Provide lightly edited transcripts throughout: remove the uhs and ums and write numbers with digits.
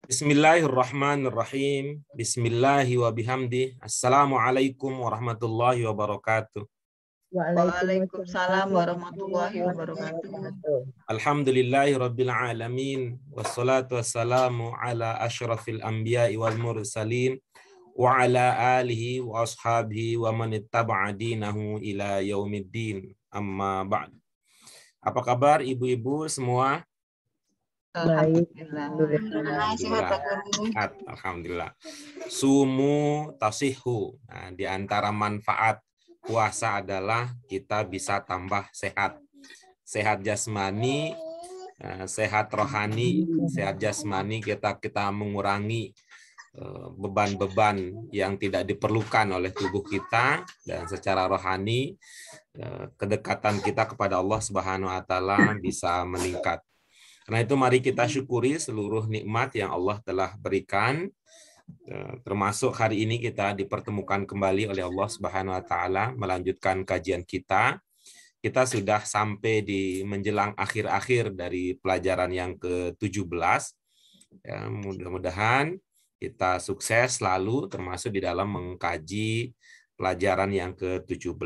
Bismillahirrahmanirrahim. Bismillahi wa bihamdi. Assalamualaikum warahmatullahi wabarakatuh. Waalaikumsalam warahmatullahi wabarakatuh. Alhamdulillahi rabbil alamin. Wassalatu wassalamu ala asyrafil anbiya'i wal mursalin wa ala alihi wa ashabihi wa man ittaba'a dinahu ila yaumiddin. Amma ba'd. Apa kabar ibu-ibu semua? Alhamdulillah. Sehat, alhamdulillah. Sumu tasihu. Nah, di antara manfaat puasa adalah kita bisa tambah sehat. Sehat jasmani, sehat rohani. Sehat jasmani kita mengurangi beban-beban yang tidak diperlukan oleh tubuh kita, dan secara rohani kedekatan kita kepada Allah Subhanahu wa taala bisa meningkat. Karena itu mari kita syukuri seluruh nikmat yang Allah telah berikan, termasuk hari ini kita dipertemukan kembali oleh Allah Subhanahu wa taala melanjutkan kajian kita. Kita sudah sampai di menjelang akhir-akhir dari pelajaran yang ke-17. Ya, mudah-mudahan kita sukses selalu termasuk di dalam mengkaji pelajaran yang ke-17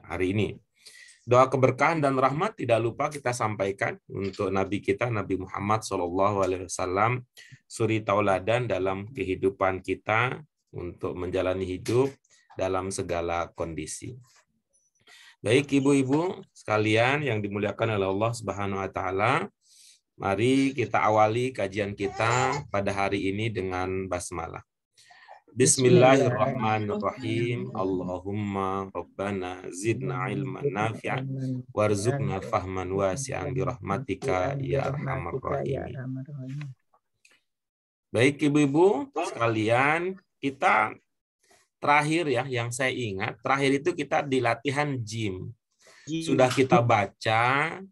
hari ini. Doa keberkahan dan rahmat tidak lupa kita sampaikan untuk Nabi kita, Nabi Muhammad SAW, suri tauladan dalam kehidupan kita untuk menjalani hidup dalam segala kondisi. Baik ibu-ibu sekalian yang dimuliakan oleh Allah Subhanahu wa taala, mari kita awali kajian kita pada hari ini dengan basmalah. Bismillahirrahmanirrahim. Allahumma rabbana zidna ilman nafi'an warzuqna fahman wasi'an birahmatika ya arhamar rahimin. Baik ibu-ibu sekalian, kita terakhir ya yang saya ingat, terakhir itu kita di latihan gym. Sudah kita baca,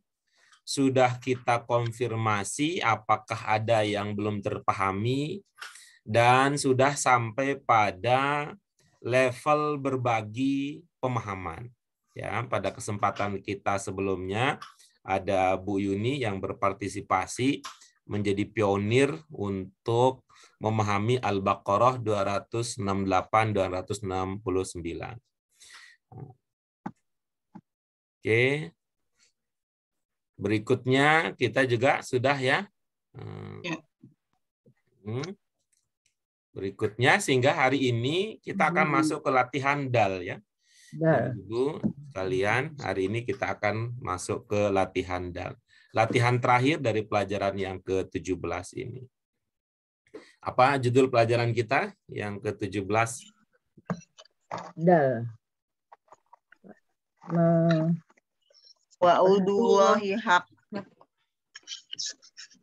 sudah kita konfirmasi apakah ada yang belum terpahami, dan sudah sampai pada level berbagi pemahaman. Ya, pada kesempatan kita sebelumnya ada Bu Yuni yang berpartisipasi menjadi pionir untuk memahami Al-Baqarah 268-269. Oke. Berikutnya kita juga sudah ya. Berikutnya sehingga hari ini kita akan masuk ke latihan dal ya. Ibu sekalian, hari ini kita akan masuk ke latihan dal. Latihan terakhir dari pelajaran yang ke-17 ini. Apa judul pelajaran kita yang ke-17? Dal. Wa'udullahi haq.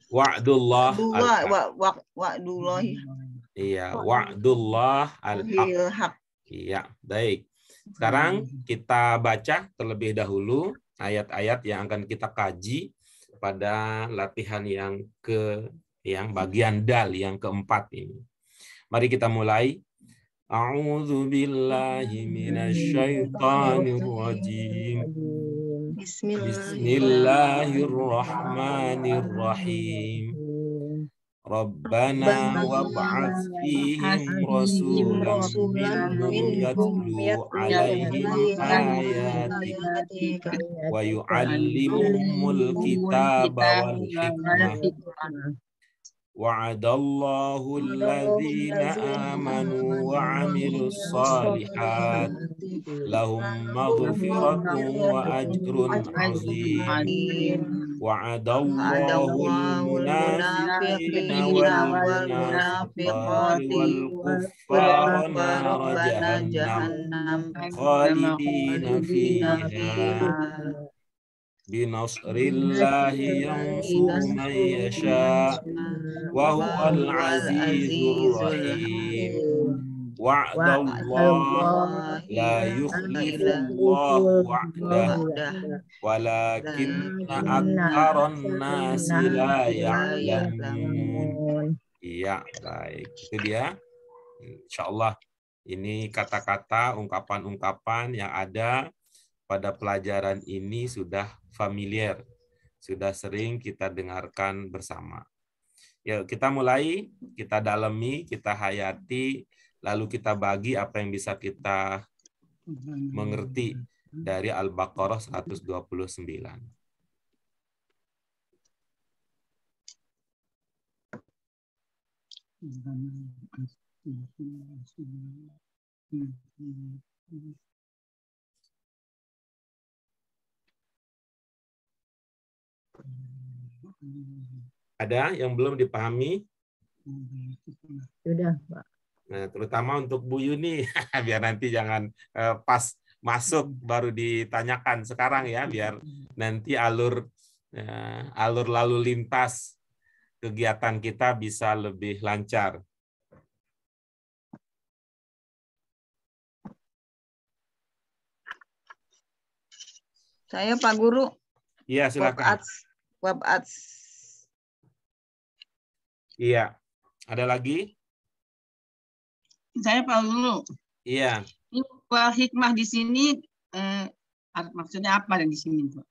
Wa'dullah Wa'dullahi. Iya, wa'dullah al-haq. Iya, baik. Sekarang kita baca terlebih dahulu ayat-ayat yang akan kita kaji pada latihan yang bagian dal yang keempat ini. Mari kita mulai. A'udzu billahi minasyaitonir rajim. Bismillahirrahmanirrahim. Rabbana wab'ats fihim rasulan minhum yatlu 'alaihim ayatika wa yu'allimuhumul kitaba wal hikmah. Wa'adallahu alladhina amanu wa 'amilus shalihat lahum maghfiratun wa ajrun 'azim. Wa'adallahu al-munafiqina wal munafiqati wal kuffara nara jahannam khalidina fiha. Binasrillahi yansuru man yasha wa huwal azizur rahim. Wa'dallah la yukhlifullahu wa'dah walakinna aktsaran nasi la ya'lamun. Iya, baik. Itu dia. Insyaallah ini kata-kata, ungkapan-ungkapan yang ada pada pelajaran ini sudah familiar, sudah sering kita dengarkan bersama. Yuk kita mulai, kita dalami, kita hayati, lalu kita bagi apa yang bisa kita mengerti dari Al-Baqarah 129. Ada yang belum dipahami? Sudah, Pak. Nah, terutama untuk Bu Yuni, biar nanti jangan pas masuk baru ditanyakan sekarang ya, biar nanti alur lalu lintas kegiatan kita bisa lebih lancar. Saya Pak Guru. Iya, silakan. Wab'ats. Iya. Ada lagi? Saya Pak Guru. Iya. Ini hikmah di sini maksudnya apa di sini, Pak?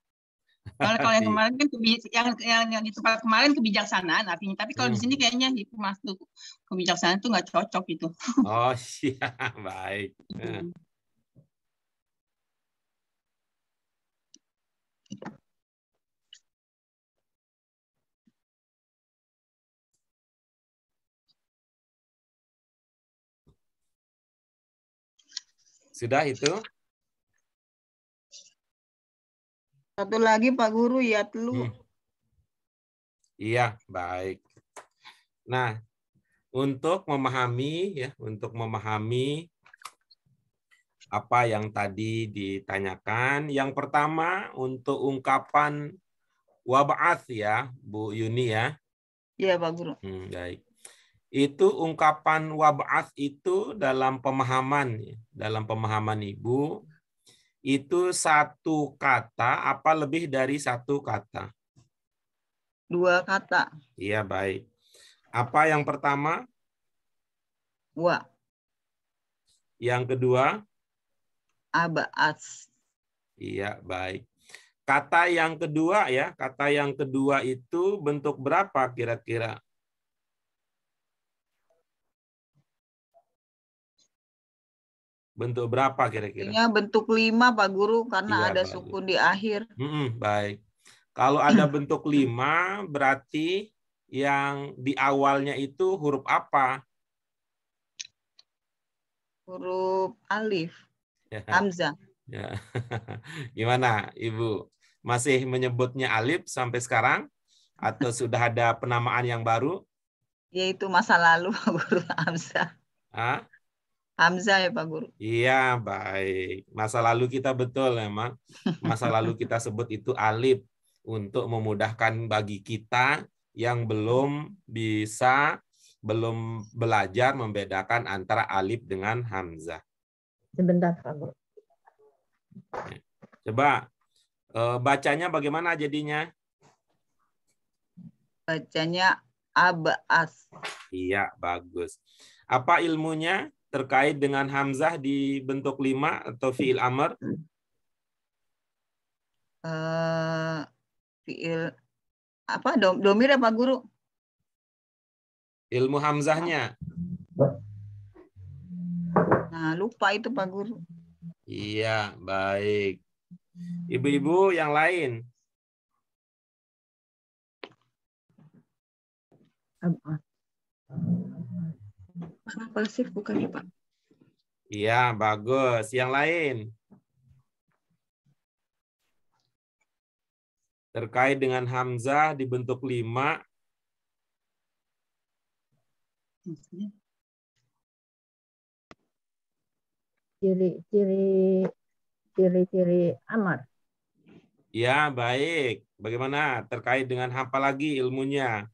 Kalau yang kemarin kan yang di tempat kemarin kebijaksanaan artinya, tapi kalau di sini kayaknya hikmah tuh kebijaksanaan tuh nggak cocok gitu. Oh, siap, baik. Sudah itu? Satu lagi Pak Guru, yatlu. Iya, baik. Nah, untuk memahami apa yang tadi ditanyakan, yang pertama untuk ungkapan wab'ats ya, Bu Yuni ya. Iya, Pak Guru. Baik. Itu ungkapan wab'ats itu dalam pemahaman Ibu itu satu kata apa lebih dari satu kata? Dua kata. Iya, baik. Apa yang pertama? Wa. Yang kedua? Aba'ats. Iya, baik. Kata yang kedua ya, kata yang kedua itu bentuk berapa kira-kira? Bentuk berapa kira-kira? Bentuk 5 Pak Guru karena iya, ada bagus. sukun di akhir. Baik. Kalau ada bentuk 5 berarti yang di awalnya itu huruf apa? Huruf alif. Ya. Hamzah. Ya. Gimana Ibu? Masih menyebutnya alif sampai sekarang? Atau sudah ada penamaan yang baru? Yaitu masa lalu Pak Guru, Hamzah. Hah? Hamzah ya Pak Guru. Iya, baik. Masa lalu kita betul memang. Masa lalu kita sebut itu alif untuk memudahkan bagi kita yang belum belajar membedakan antara alif dengan hamzah. Sebentar, Pak Guru. Coba bacanya bagaimana jadinya? Bacanya aba'as. Iya, bagus. Apa ilmunya terkait dengan hamzah di bentuk 5 atau fi'il amr? Fi'il apa? Domir ya Pak Guru? Ilmu hamzahnya. Nah, lupa itu Pak Guru. Iya, baik. Ibu-ibu yang lain. Pasif bukan ya Pak? Iya, bagus. Yang lain. Terkait dengan hamzah di bentuk 5. Ciri-ciri amar. Ya, baik. Bagaimana terkait dengan apa lagi ilmunya?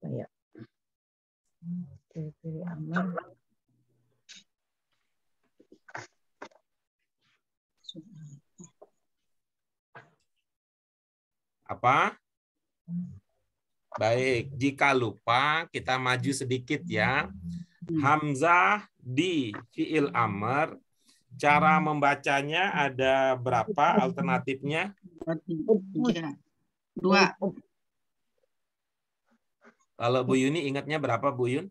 Kayak ciri-ciri amar. Apa? Baik, jika lupa kita maju sedikit ya. Hamzah di fi'il amr Cara membacanya ada berapa alternatifnya? Tiga. Dua. Kalau Bu Yuni ingatnya berapa, Bu Yun?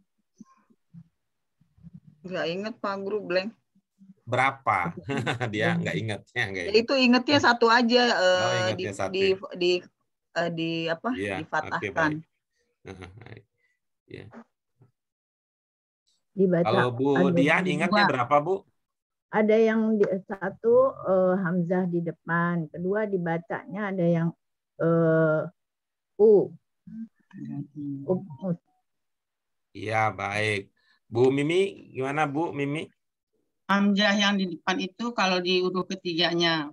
Nggak inget Pak Guru, blank. Berapa? Dia nggak ingatnya. Ya, itu ingetnya satu aja, Oh, ingatnya satu. di apa? Iya, oke, Difatahkan. baik. Ya. Dibaca. Kalau Bu Ada Dian ingatnya dua. berapa, Bu? Ada yang satu hamzah di depan, kedua dibacanya ada yang u. Iya, baik. Bu Mimi, gimana Bu Mimi? Hamzah yang di depan itu kalau di huruf ketiganya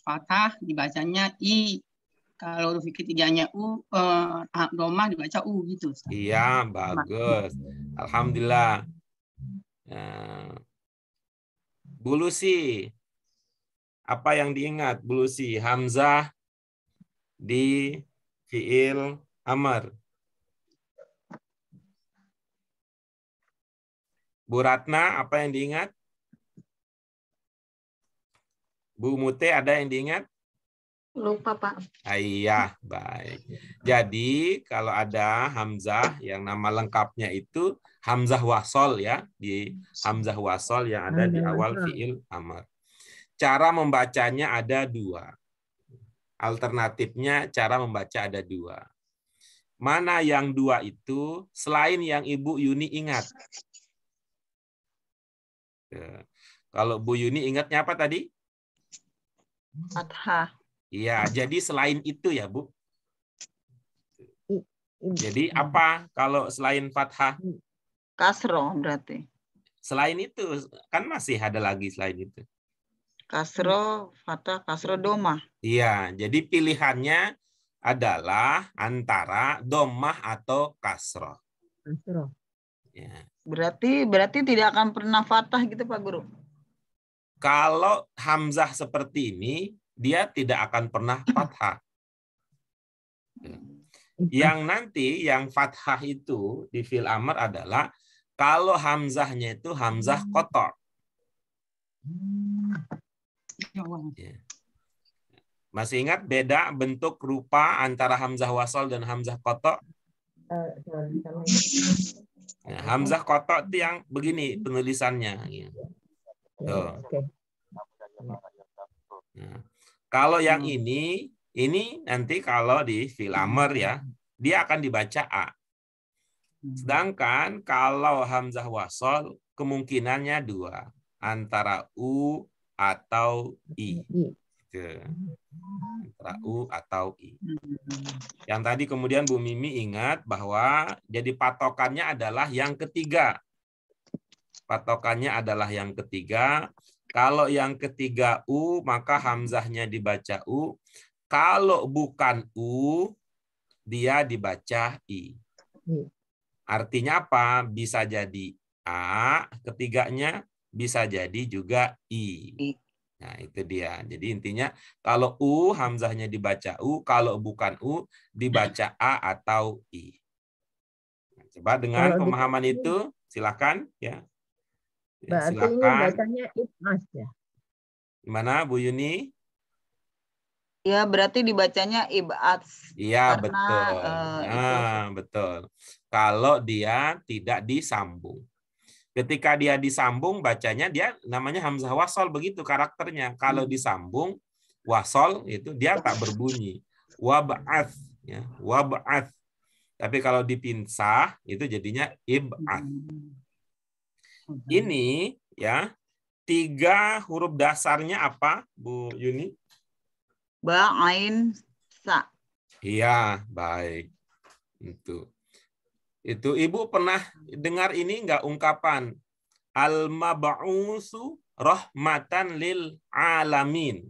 fathah dibacanya i. Kalau huruf ketiganya domah dibaca u gitu. Iya, bagus. Alhamdulillah. Bu Lucy, apa yang diingat Bu Lucy? Hamzah di fiil amr. Bu Ratna, apa yang diingat? Bu Mute, ada yang diingat? Lupa Pak. Iya, baik. Jadi kalau ada hamzah yang nama lengkapnya itu hamzah wasol ya, di hamzah wasol yang ada di awal fiil amr. Cara membacanya ada dua. Alternatifnya cara membaca ada dua. Mana yang dua itu selain yang Ibu Yuni ingat? Kalau Bu Yuni ingatnya apa tadi? Fathah. Iya, jadi selain itu ya, Bu. Jadi apa kalau selain fathah? Kasroh berarti. Selain itu, kan masih ada lagi selain itu. Kasroh, fathah, kasroh, domah. Iya, jadi pilihannya adalah antara domah atau kasroh. Kasroh. Ya. Berarti tidak akan pernah fathah gitu Pak Guru. Kalau hamzah seperti ini, dia tidak akan pernah fathah. Yang nanti yang fathah itu di fi'il amr adalah kalau hamzahnya itu hamzah qata'. Masih ingat beda bentuk rupa antara hamzah wasal dan hamzah qata'? Nah, hamzah qata' itu yang begini penulisannya. Tuh. Nah, kalau yang ini nanti kalau di fi'il amr ya, dia akan dibaca a. Sedangkan kalau hamzah wasal kemungkinannya dua, antara u atau i. Antara u atau i. Yang tadi kemudian Bu Mimi ingat bahwa jadi patokannya adalah yang ketiga. Patokannya adalah yang ketiga. Kalau yang ketiga u, maka hamzahnya dibaca u. Kalau bukan u, dia dibaca i. Artinya apa? Bisa jadi a, ketiganya bisa jadi juga i. Nah, itu dia. Jadi intinya kalau u, hamzahnya dibaca u. Kalau bukan u, dibaca a atau i. Nah, coba dengan pemahaman itu, silakan ya. Berarti ini bacanya ibas ya? Gimana Bu Yuni? Ya, berarti dibacanya ibats. Iya, karena, betul. Betul. Kalau dia tidak disambung. Ketika dia disambung, bacanya dia namanya hamzah wasol, begitu karakternya. Kalau disambung, wasol itu dia tak berbunyi. Wab'ath. Ya, wab'ath. Tapi kalau dipinsah, itu jadinya ib'ath. Ini ya 3 huruf dasarnya apa, Bu Yuni? Ba, ain, sa. Iya, baik. Itu Ibu pernah dengar ini enggak ungkapan al-mab'usu rahmatan lil alamin?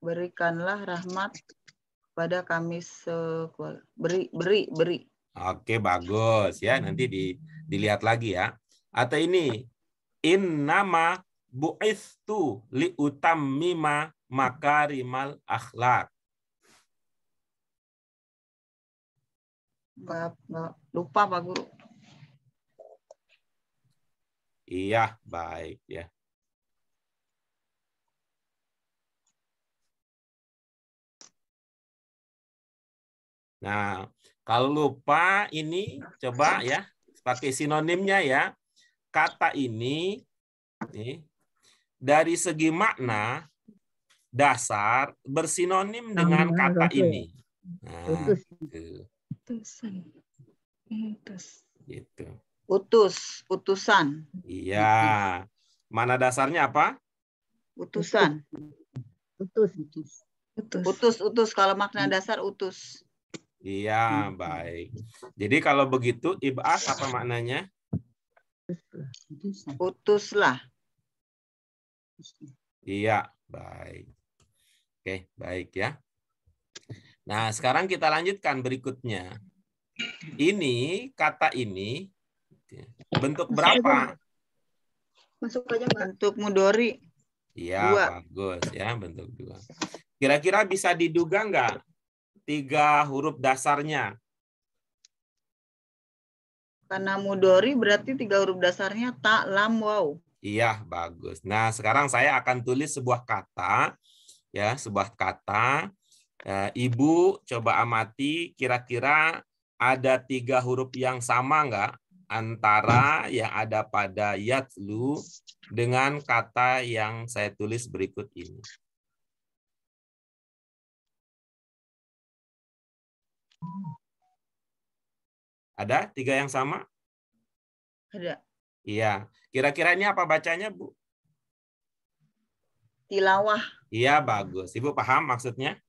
Berikanlah rahmat pada kami sekuala. Beri. Oke, bagus ya. Nanti dilihat lagi ya. Atau ini innama bu'itstu liutammima makarimal akhlak. Lupa Pak Guru. Iya, baik ya. Nah, kalau lupa ini coba ya pakai sinonimnya ya. Kata ini nih, dari segi makna dasar bersinonim dengan kata ini. Nah, Utus. gitu. Utus, utusan, Iya. Mana dasarnya apa? utusan. Utus. Utus. Kalau makna dasar utus. Iya, baik. Jadi kalau begitu ib'ats apa maknanya? Utuslah. Iya, baik. Oke, baik ya. Nah, sekarang kita lanjutkan berikutnya. Ini, kata ini, bentuk berapa? Masuk aja, bentuk mudori. Iya, Dua. bagus ya, bentuk 2. Kira-kira bisa diduga nggak 3 huruf dasarnya? Karena mudori berarti 3 huruf dasarnya ta, lam, waw. Iya, bagus. Nah, sekarang saya akan tulis sebuah kata, ya, sebuah kata. Ibu coba amati, kira-kira ada 3 huruf yang sama nggak antara yang ada pada yatlu dengan kata yang saya tulis berikut ini? Ada 3 yang sama? Ada. Iya. Kira-kira ini apa bacanya, Bu? Tilawah. Iya, bagus. Ibu paham maksudnya?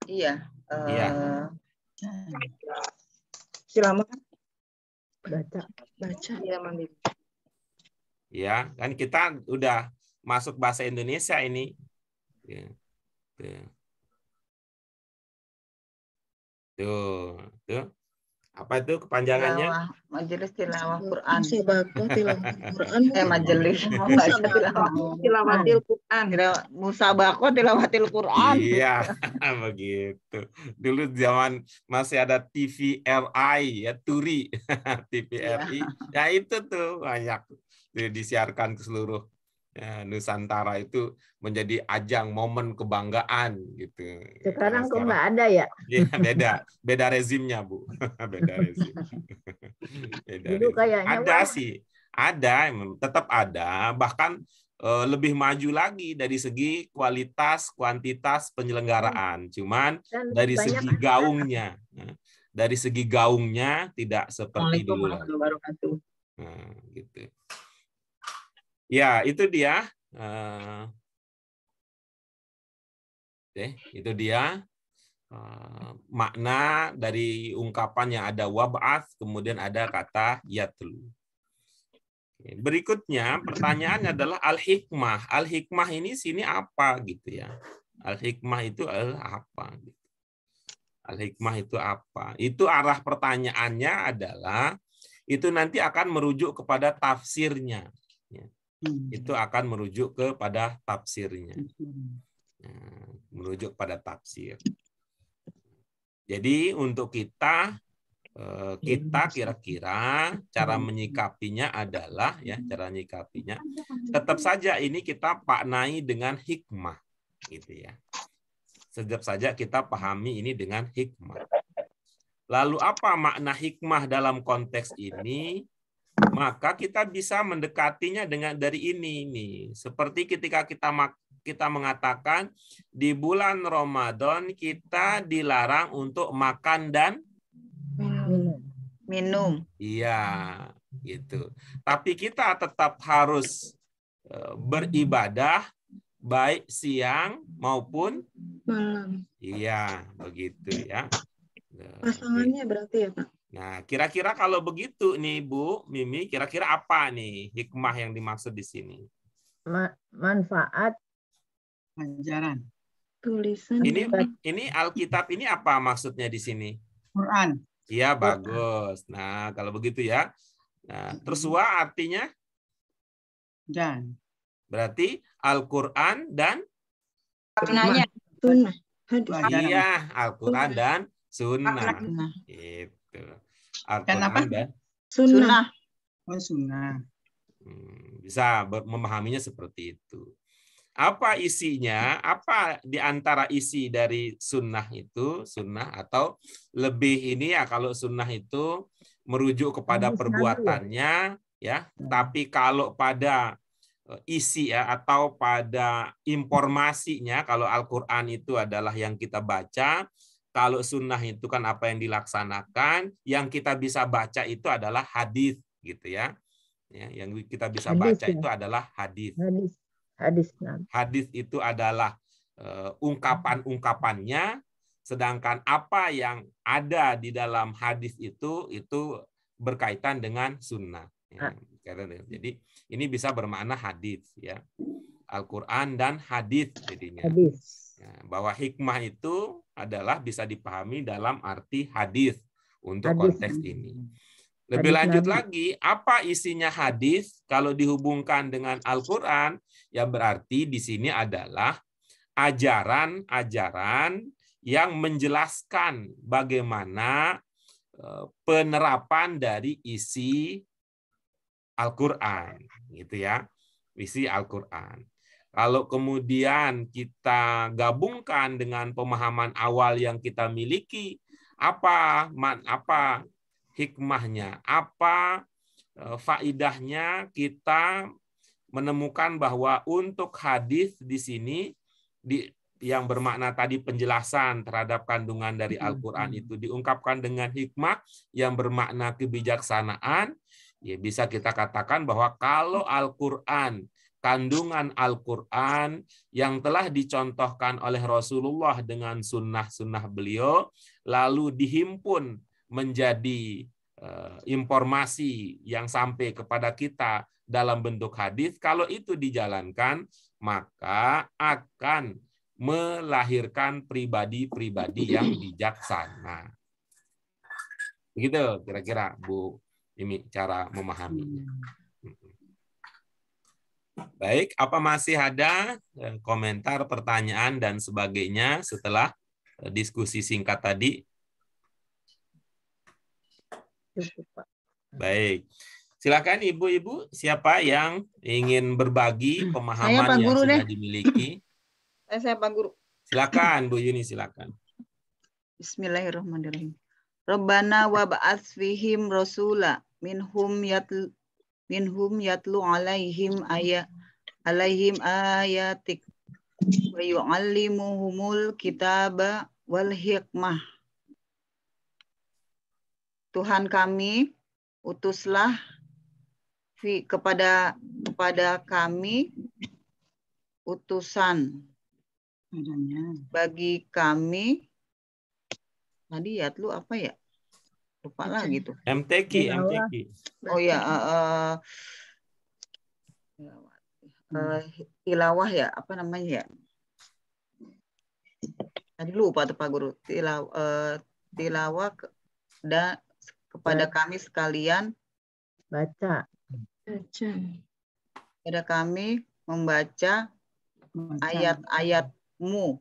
Iya. Iya. Tilawah. Baca. Iya, Mandi. Ya, kan kita udah masuk bahasa Indonesia ini. Ya. Tuh. Apa itu kepanjangannya? Tilawah, majelis tilawah Quran. Musabakoh tilawah Quran. Majelis. Tilawatil Quran. Musabakoh tilawatil Quran. Iya, begitu. Dulu zaman masih ada TVRI, ya, Turi. TVRI. Ya itu tuh banyak disiarkan ke seluruh Nusantara, itu menjadi ajang momen kebanggaan gitu. Sekarang kok nggak ada ya? Iya, beda rezimnya, Bu. Beda rezim. Dulu kayaknya ada sih, ada, tetap ada, bahkan lebih maju lagi dari segi kualitas, kuantitas penyelenggaraan. Cuman dari segi gaungnya, dari segi gaungnya tidak seperti dulu lagi. Nah, gitu. Ya, itu dia. Itu dia makna dari ungkapan yang ada wab'ats, kemudian ada kata yatlu. Berikutnya pertanyaannya adalah al-hikmah. Al-hikmah ini sini apa gitu ya? Al-hikmah itu apa? Al-hikmah itu apa? Itu arah pertanyaannya adalah itu nanti akan merujuk kepada tafsirnya. Itu akan merujuk kepada tafsirnya. Merujuk pada tafsir. Jadi untuk kita kira-kira cara menyikapinya adalah ya, cara menyikapinya tetap saja ini kita maknai dengan hikmah gitu ya. Tetap saja kita pahami ini dengan hikmah. Lalu apa makna hikmah dalam konteks ini? Maka kita bisa mendekatinya dengan dari ini nih. Seperti ketika kita mengatakan di bulan Ramadan kita dilarang untuk makan dan minum. Iya, gitu. Tapi kita tetap harus beribadah baik siang maupun malam. Iya, begitu ya. Pasangannya berarti ya, Pak? Nah, kira-kira kalau begitu nih Bu Mimi, kira-kira apa nih hikmah yang dimaksud di sini? Manfaat Ajaran. Tulisan. Ini Alkitab ini apa maksudnya di sini? Quran. Iya, bagus. Nah, kalau begitu ya. Nah, terus wa artinya? Dan. Berarti Al-Quran dan? Maknanya. Sunnah. Iya, Al-Quran dan Sunnah. Itu. Al-Quran dan Sunnah. Oh, sunnah. Bisa memahaminya seperti itu. Apa isinya? Apa di antara isi dari sunnah itu? Sunnah atau lebih ini ya, kalau sunnah itu merujuk kepada Hadis Nabi ya? perbuatannya ya. Tapi kalau pada isi ya atau pada informasinya, kalau Al-Qur'an itu adalah yang kita baca, kalau sunnah itu kan apa yang dilaksanakan, yang kita bisa baca itu adalah hadis gitu ya. Ya, yang kita bisa Hadis baca ya? itu adalah hadis. Hadis Nabi. Hadis itu adalah ungkapan-ungkapannya, sedangkan apa yang ada di dalam hadis itu berkaitan dengan sunnah. Ya, jadi ini bisa bermakna hadis ya, Al-Quran dan hadis jadinya. Ya, bahwa hikmah itu adalah bisa dipahami dalam arti hadis untuk konteks ini. Lebih lanjut lagi, apa isinya hadis kalau dihubungkan dengan Al-Quran? Ya berarti di sini adalah ajaran-ajaran yang menjelaskan bagaimana penerapan dari isi Al-Quran, gitu ya, isi Al-Quran. Kalau kemudian kita gabungkan dengan pemahaman awal yang kita miliki, apa hikmahnya, apa faidahnya, kita menemukan bahwa untuk hadis di sini yang bermakna tadi penjelasan terhadap kandungan dari Al-Quran itu diungkapkan dengan hikmah yang bermakna kebijaksanaan, ya bisa kita katakan bahwa kalau Al-Quran, kandungan Al-Quran yang telah dicontohkan oleh Rasulullah dengan sunnah-sunnah beliau, lalu dihimpun menjadi informasi yang sampai kepada kita dalam bentuk hadis, kalau itu dijalankan, maka akan melahirkan pribadi-pribadi yang bijaksana. Begitu kira-kira Bu ini cara memahaminya. Baik, apa masih ada komentar, pertanyaan, dan sebagainya setelah diskusi singkat tadi? Baik, silakan ibu-ibu, siapa yang ingin berbagi pemahaman yang sudah dimiliki? Saya Pak Guru. Silakan Bu Yuni, silakan. Bismillahirrahmanirrahim. Rabbana wa ba'ats fihim rasula minhum yatlu alaihim ayatik wa yu'allimuhumul kitaba wal hikmah. Tuhan kami, utuslah kepada kami utusan bagi kami. Tadi yatlu apa ya? Lupa lah gitu. MTQ. Oh ya, tilawah ya, apa namanya ya? Tadi lupa tuh Pak Guru. Tilawah dan kepada kami sekalian baca. Kepada kami membaca ayat-ayatmu.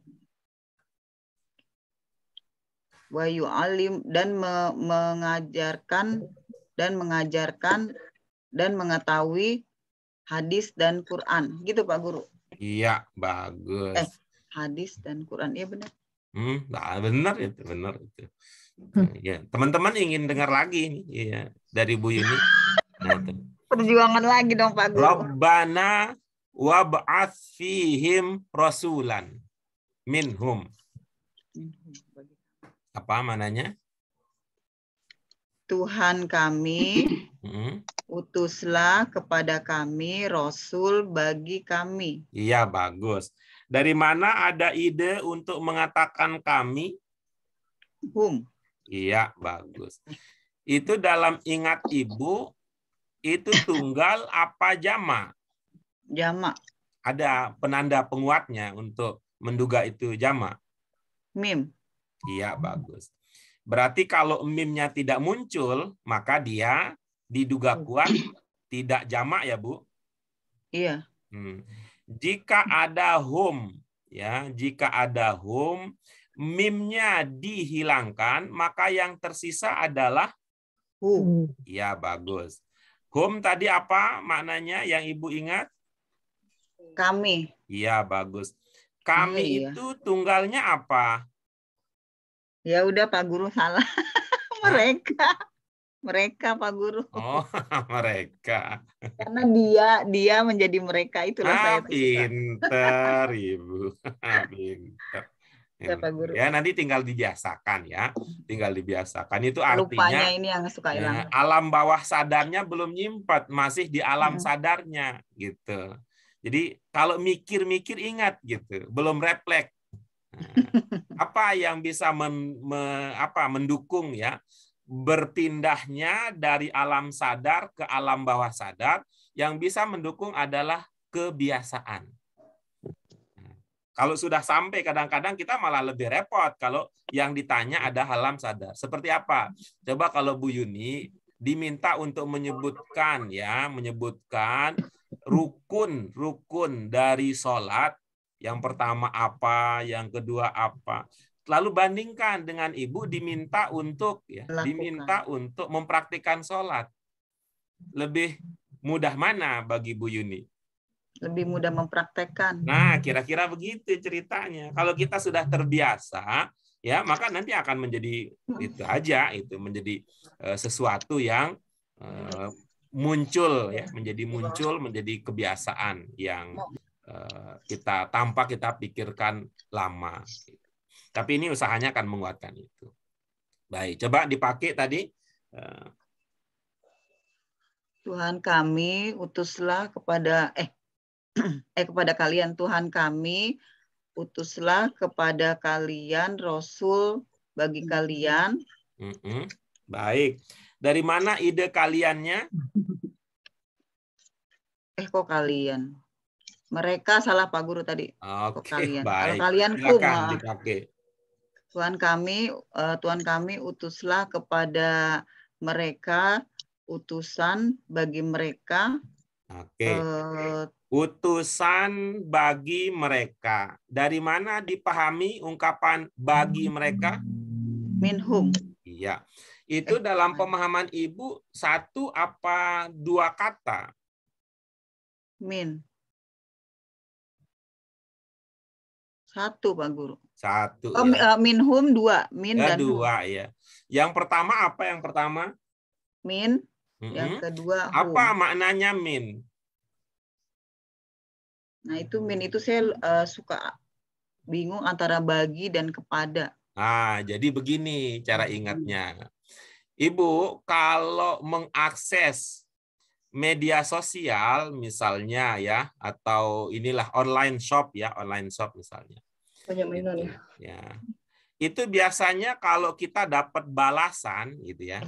Wa yu'alim dan mengajarkan dan mengetahui hadis dan Quran. Gitu Pak Guru. Iya, bagus. Hadis dan Quran. Iya benar. Benar itu, benar itu. Ya, teman-teman ingin dengar lagi nih, ya, dari Bu Yuni. Nah, perjuangan lagi dong Pak Guru. Rabbana wa ba'ats fihim rasulan minhum. Apa mananya? Tuhan kami, utuslah kepada kami Rasul bagi kami. Iya, bagus. Dari mana ada ide untuk mengatakan kami? Iya, bagus. Itu dalam ingat Ibu, itu tunggal apa jamak? Jamak. Ada penanda penguatnya untuk menduga itu jamak? Mim. Iya, bagus. Berarti kalau mimnya tidak muncul, maka dia diduga kuat tidak jamak ya, Bu? Iya. Jika ada hum, ya, jika ada hum, mimnya dihilangkan, maka yang tersisa adalah hu. Ya, bagus. Hum tadi apa maknanya yang Ibu ingat? Kami. Iya, bagus. Kami Iya. itu tunggalnya apa? Ya udah Pak Guru salah. Hah? Mereka Pak Guru. Oh, mereka. Karena dia menjadi mereka, itulah saya tuh suka. Pinter, Ibu. Pinter. Ya, Pak Guru. Ya, nanti tinggal dibiasakan ya. Tinggal dibiasakan. Itu Lupanya artinya ini yang suka hilang. alam bawah sadarnya belum nyimpet, masih di alam sadarnya gitu. Jadi kalau mikir-mikir ingat gitu, belum refleks. Apa yang bisa mendukung ya berpindahnya dari alam sadar ke alam bawah sadar? Yang bisa mendukung adalah kebiasaan. Kalau sudah sampai, kadang-kadang kita malah lebih repot kalau yang ditanya ada alam sadar. Seperti apa? Coba kalau Bu Yuni diminta untuk menyebutkan rukun dari sholat. Yang pertama apa, yang kedua apa. Lalu bandingkan dengan Ibu diminta untuk mempraktikkan sholat. Lebih mudah mana bagi Bu Yuni? Lebih mudah mempraktekkan. Nah, kira-kira begitu ceritanya. Kalau kita sudah terbiasa, ya maka nanti akan menjadi menjadi sesuatu yang muncul, menjadi kebiasaan yang kita pikirkan lama. Tapi ini usahanya akan menguatkan itu. Baik, coba dipakai tadi. Tuhan kami, utuslah kepada kepada kalian, Tuhan kami, utuslah kepada kalian Rasul bagi kalian. Baik. Dari mana ide kaliannya? Kok kalian? Mereka salah Pak Guru tadi. Oke, baik. Kalau kalian dipakai. Tuhan kami, utuslah kepada mereka utusan bagi mereka. Oke. Utusan bagi mereka. Dari mana dipahami ungkapan bagi mereka? Minhum. Iya. Itu dalam pemahaman Ibu satu apa dua kata? Min. Satu Pak Guru. Satu. Minhum dua. Min dan dua ya. Yang pertama apa yang pertama? Min. Yang kedua hum. Apa maknanya min? Nah itu min itu saya suka bingung antara bagi dan kepada. Nah, jadi begini cara ingatnya. Ibu kalau mengakses media sosial misalnya ya, atau inilah online shop misalnya. Banyak mainan ya. Itu biasanya kalau kita dapat balasan gitu ya.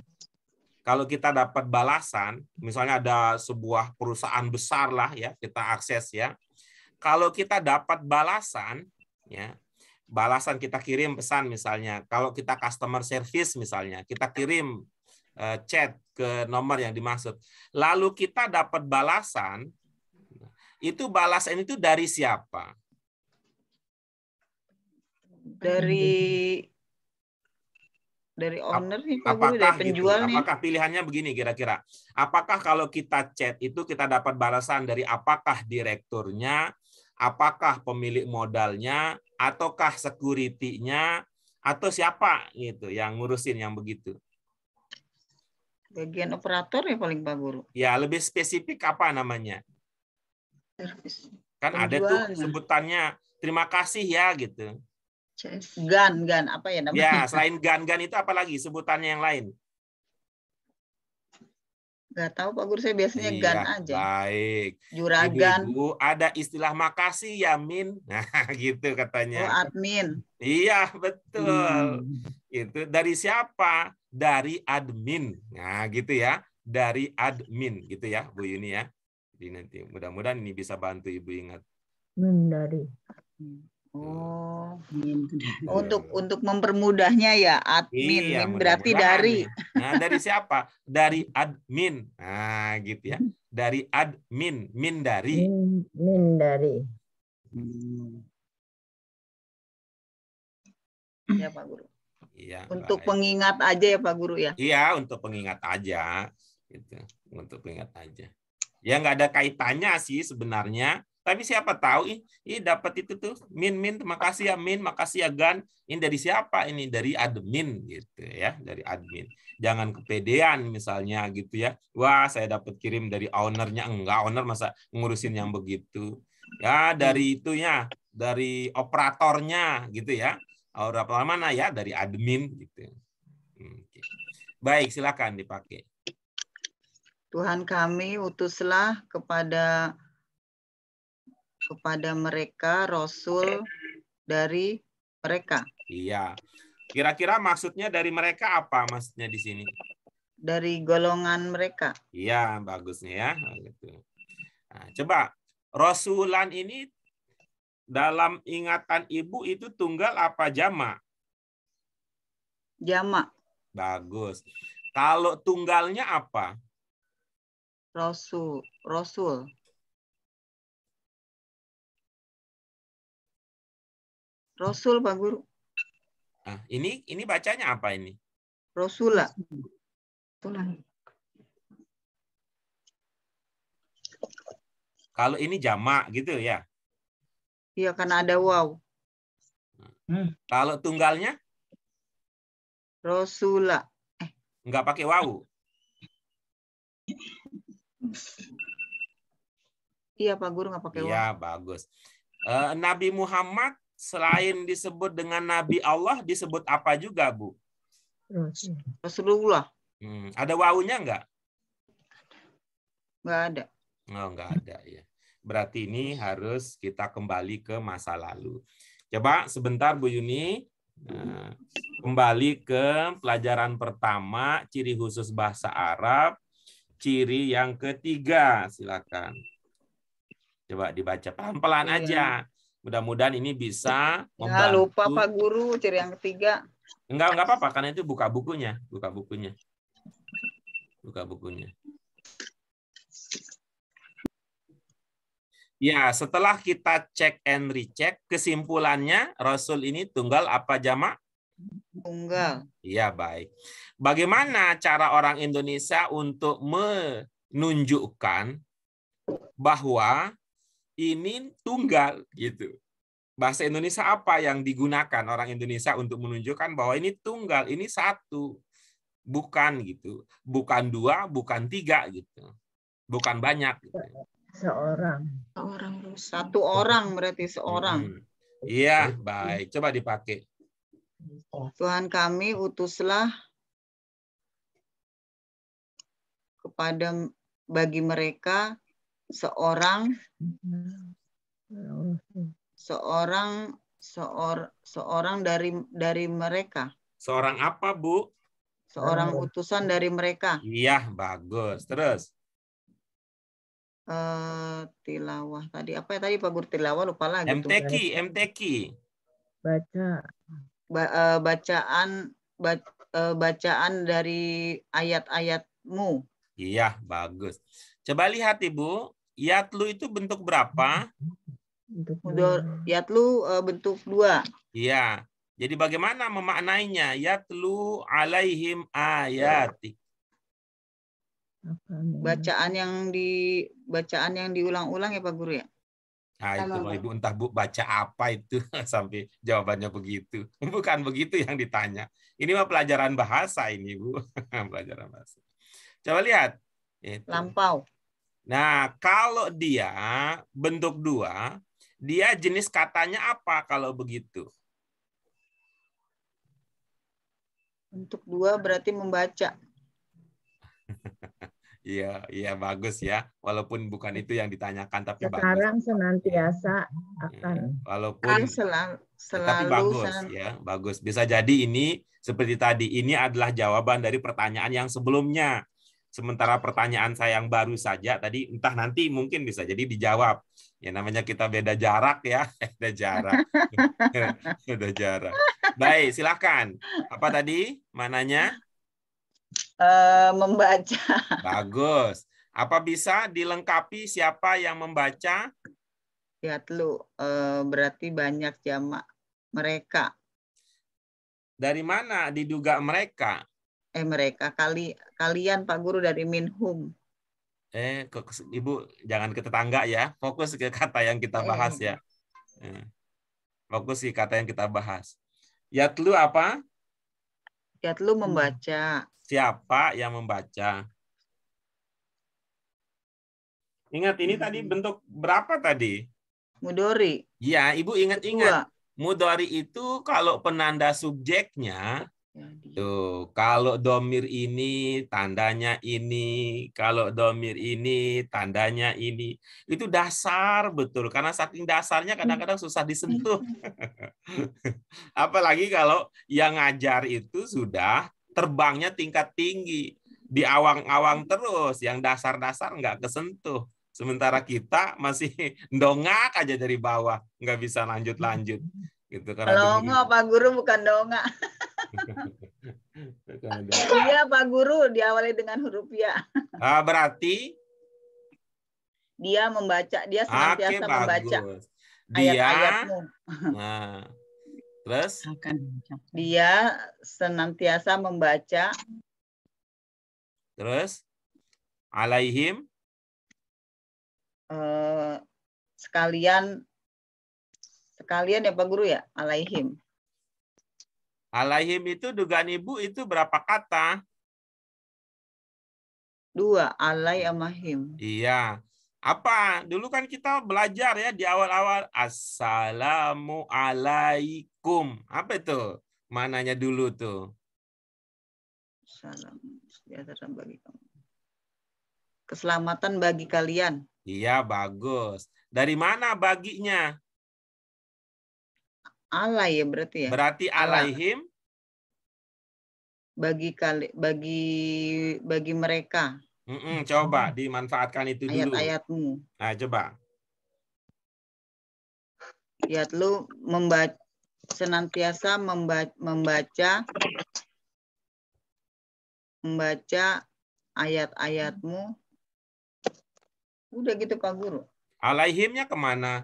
Kalau kita dapat balasan, misalnya ada sebuah perusahaan besar lah ya, kita akses ya. Kalau kita dapat balasan, ya, balasan kita kirim pesan misalnya. Kalau kita customer service misalnya, kita kirim chat ke nomor yang dimaksud. Lalu kita dapat balasan, itu balasan itu dari siapa? Dari owner nih Pak Guru, dari penjual nih. Apakah pilihannya begini kira-kira? Apakah kalau kita chat itu kita dapat balasan dari apakah direkturnya, apakah pemilik modalnya, ataukah security-nya, atau siapa gitu yang ngurusin yang begitu? Bagian operator ya paling Pak Guru. Ya, lebih spesifik apa namanya? Service. Kan ada tuh sebutannya terima kasih ya gitu. Gan apa ya namanya? Ya, selain gan itu apa lagi sebutannya yang lain? Nggak tahu Pak Guru, saya biasanya gan aja. Baik. Juragan. Ibu, ada istilah makasih ya Min. Nah, gitu katanya. Oh, admin. Iya, betul. Itu dari siapa? Dari admin. Nah, gitu ya. Dari admin gitu ya, Bu Yuni ya. Jadi nanti mudah-mudahan ini bisa bantu Ibu ingat. Dari. Oh, untuk mempermudahnya ya admin, iya, berarti dari. Nah, dari siapa? Dari admin. Nah, gitu ya. Dari admin, min dari. Min dari. Ya Pak Guru. Iya. Untuk pengingat aja ya Pak Guru ya. Iya, untuk pengingat aja. Gitu, untuk ingat aja. Ya nggak ada kaitannya sih sebenarnya, tapi siapa tahu ini dapat itu tuh. Min, terima kasih ya Min, makasih ya Gan. Ini dari siapa ini? Dari admin gitu ya, dari admin. Jangan kepedean misalnya gitu ya. Wah, saya dapat kirim dari ownernya. Enggak, owner masa ngurusin yang begitu. Ya, dari itunya, dari operatornya gitu ya. Operator mana ya? Dari admin gitu. Baik, silakan dipakai. Tuhan kami, utuslah kepada mereka rasul dari mereka. Iya. Kira-kira maksudnya dari mereka apa maksudnya di sini? Dari golongan mereka. Iya, bagusnya ya. Gitu. Nah, coba, rasulan ini dalam ingatan ibu itu tunggal apa jamak? Jamak. Bagus. Kalau tunggalnya apa? Rasul. Rasul, Pak Guru. Nah, ini bacanya apa ini? Rasula. Kalau ini jamak gitu ya? Iya, karena ada waw. Kalau tunggalnya? Rasula. Enggak pakai waw. Iya, Pak Guru, nggak pakai waw. Iya, bagus. Nabi Muhammad selain disebut dengan Nabi Allah, disebut apa juga, Bu? Rasulullah. Ada wawunya enggak? Nggak ada. Oh, enggak ada ya. Berarti ini harus kita kembali ke masa lalu. Coba sebentar Bu Yuni. Kembali ke pelajaran pertama, ciri khusus bahasa Arab. Ciri yang ketiga, silakan. Coba dibaca pelan-pelan aja. Mudah-mudahan ini bisa membantu. Ya, lupa Pak Guru, ciri yang ketiga. Enggak apa-apa, karena itu buka bukunya. Buka bukunya. Ya, setelah kita cek and recheck, kesimpulannya Rasul ini tunggal apa jamak? Tunggal. Iya, baik. Bagaimana cara orang Indonesia untuk menunjukkan bahwa ini tunggal gitu? Bahasa Indonesia apa yang digunakan orang Indonesia untuk menunjukkan bahwa ini tunggal, ini satu, bukan gitu, bukan dua, bukan tiga gitu, bukan banyak. Gitu. Seorang. Satu orang berarti seorang. Iya, baik. Coba dipakai. Tuhan kami, utuslah bagi mereka seorang dari mereka. Seorang apa, Bu? Seorang utusan dari mereka. Iya, bagus. Terus? Tilawah tadi. Apa ya tadi Pak Guru? Tilawah lupa lagi. MTQ. Bacaan dari ayat-ayatmu. Iya, bagus. Coba lihat Ibu, yatlu itu bentuk berapa? Yatlu bentuk 2. Iya. Jadi bagaimana memaknainya? Yatlu alaihim ayati. Bacaan yang diulang-ulang ya Pak Guru ya? Nah, itu Ibu entah Bu baca apa itu sampai jawabannya begitu. Bukan begitu yang ditanya. Ini mah pelajaran bahasa ini, Bu. Pelajaran bahasa. Coba lihat. Itu. Lampau. Nah, kalau dia bentuk 2, dia jenis katanya apa kalau begitu? Bentuk 2 berarti membaca. Iya bagus ya. Walaupun bukan itu yang ditanyakan, tapi sekarang bagus. senantiasa akan. Walaupun selalu tapi bagus ya, bagus. Bisa jadi ini seperti tadi, ini adalah jawaban dari pertanyaan yang sebelumnya. Sementara pertanyaan saya yang baru saja tadi, entah nanti mungkin bisa jadi dijawab. Ya namanya kita beda jarak ya, beda jarak. Beda jarak. Baik, silakan. Apa tadi? Mananya? Membaca. Bagus. Apa bisa dilengkapi siapa yang membaca? Yatlu berarti banyak jamak mereka. Dari mana diduga mereka? mereka kalian Pak Guru dari minhum. Ibu jangan ke tetangga ya. Fokus ke kata yang kita bahas ya. Fokus ke kata yang kita bahas. Yatlu apa? Yatlu membaca. Siapa yang membaca? Ingat ini tadi bentuk berapa tadi? Mudori. Iya, Ibu ingat-ingat. Mudori itu kalau penanda subjeknya, tuh, kalau domir ini tandanya ini, kalau domir ini tandanya ini. Itu dasar betul, karena saking dasarnya kadang-kadang susah disentuh. Apalagi kalau yang ngajar itu sudah terbangnya tingkat tinggi. Di awang-awang terus, yang dasar-dasar nggak kesentuh. Sementara kita masih dongak aja dari bawah, nggak bisa lanjut-lanjut. Gitu, kalau nggak Pak Guru bukan dongak. Iya Pak Guru diawali dengan huruf ya. Berarti dia membaca, dia senantiasa membaca ayat-ayatmu. Nah, terus dia senantiasa membaca. Terus alaihim sekalian ya Pak Guru ya, alaihim. Alaihim itu dugaan Ibu itu berapa kata? 2, alai amahim. Iya. Apa? Dulu kan kita belajar ya di awal-awal. Assalamualaikum. Apa itu? Mananya dulu tuh? Salam sejahtera bagi kamu. Keselamatan bagi kalian. Iya, bagus. Dari mana baginya? Alai ya berarti ya. Berarti alaihim? Bagi mereka. Coba dimanfaatkan itu dulu. Ayat-ayatmu. Nah, coba. Yatlu senantiasa membaca ayat-ayatmu. Udah gitu Pak Guru. Alaihimnya kemana?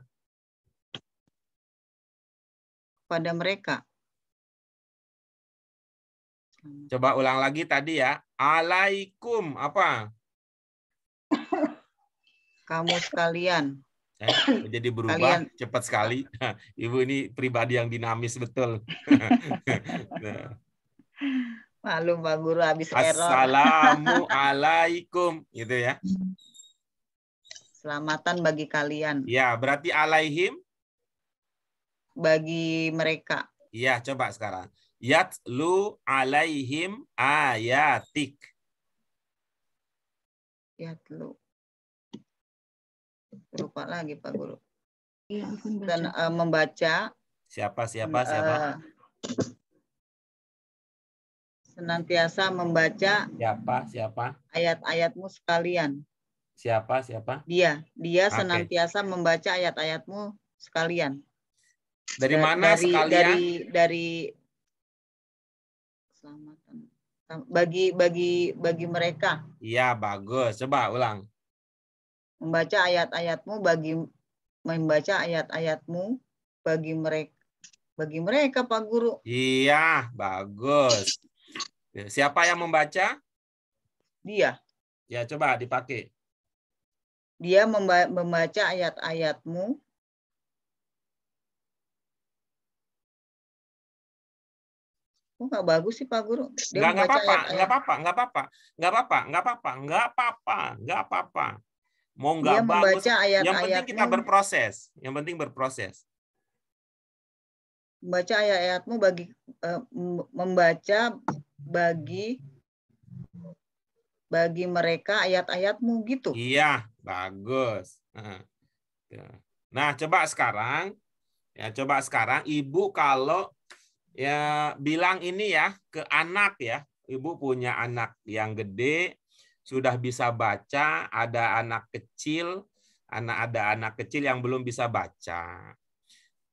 Pada mereka. Coba ulang lagi tadi ya. Alaikum apa? Kamu sekalian. Jadi berubah cepat sekali. Ibu ini pribadi yang dinamis betul. Maklum Pak Guru habis error. Assalamualaikum gitu ya. Selamatan bagi kalian. Ya, berarti alaihim bagi mereka. Iya, coba sekarang. Yatlu alaihim ayatik. Yatlu. Lupa lagi Pak Guru. Iya, dan membaca. Siapa? Senantiasa membaca. Siapa? Ayat-ayatmu sekalian. Siapa? Dia senantiasa membaca ayat-ayatmu sekalian. Dari mana sekalian? Dari keselamatan. Bagi mereka. Iya, bagus. Coba ulang. Membaca ayat-ayatmu bagi mereka Pak Guru. Iya, bagus. Siapa yang membaca? Dia. Ya, coba dipakai. Dia membaca ayat-ayatmu. Oh, nggak bagus sih Pak Guru. Nggak apa-apa. Mau nggak bagus. Yang penting kita berproses. Membaca ayat-ayatmu bagi mereka ayat-ayatmu gitu. Iya, bagus. Nah, coba sekarang Ibu kalau ya bilang ini ya ke anak ya. Ibu punya anak yang gede, sudah bisa baca, ada anak kecil yang belum bisa baca.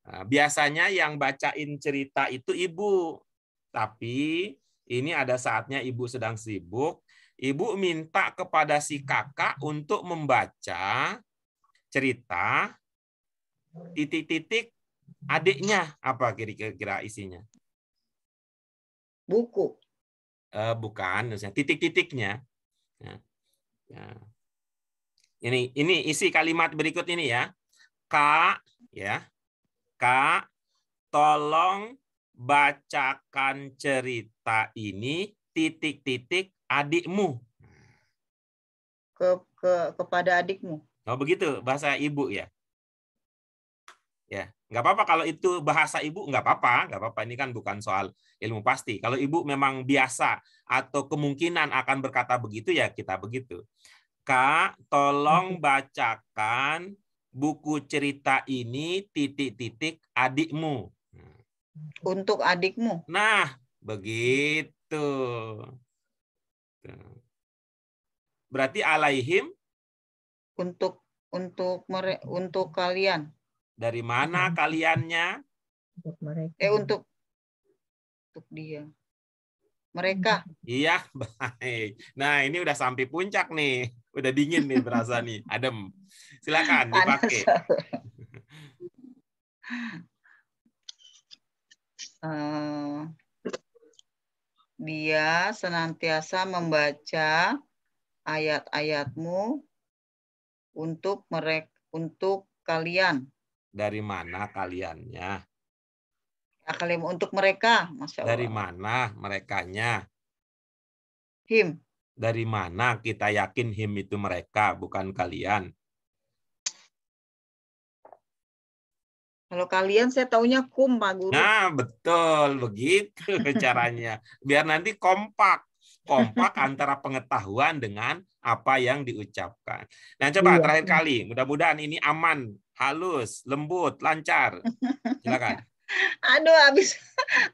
Nah, biasanya yang bacain cerita itu Ibu. Tapi ini ada saatnya Ibu sedang sibuk. Ibu minta kepada si kakak untuk membaca cerita titik-titik adiknya. Apa kira-kira isinya? Buku. Bukan, titik-titiknya. Nah, nah. Ini isi kalimat berikut ini ya. Kak, ya. Kak, tolong bacakan cerita ini titik-titik adikmu. Kepada adikmu. Oh begitu bahasa ibu ya. Ya, nggak apa-apa kalau itu bahasa ibu, nggak apa-apa. Ini kan bukan soal ilmu pasti. Kalau ibu memang biasa atau kemungkinan akan berkata begitu ya kita begitu. Kak, tolong bacakan buku cerita ini titik-titik adikmu. Untuk adikmu. Nah, begitu. Berarti alaihim untuk kalian. Dari mana kaliannya? Untuk mereka. Untuk dia. Mereka. Iya, baik. Nah, ini udah sampai puncak nih. Udah dingin nih berasa nih, adem. Silakan dipakai. Dia senantiasa membaca ayat-ayatmu untuk kalian. Dari mana kaliannya? Kalian untuk mereka, Masya Allah. Dari mana merekanya? Him. Dari mana kita yakin him itu mereka, bukan kalian? Kalau kalian saya taunya kum, Pak Guru. Nah, betul. Begitu caranya. Biar nanti kompak. Kompak antara pengetahuan dengan apa yang diucapkan. Nah, coba terakhir kali. Mudah-mudahan ini aman, halus, lembut, lancar. Silakan. Aduh,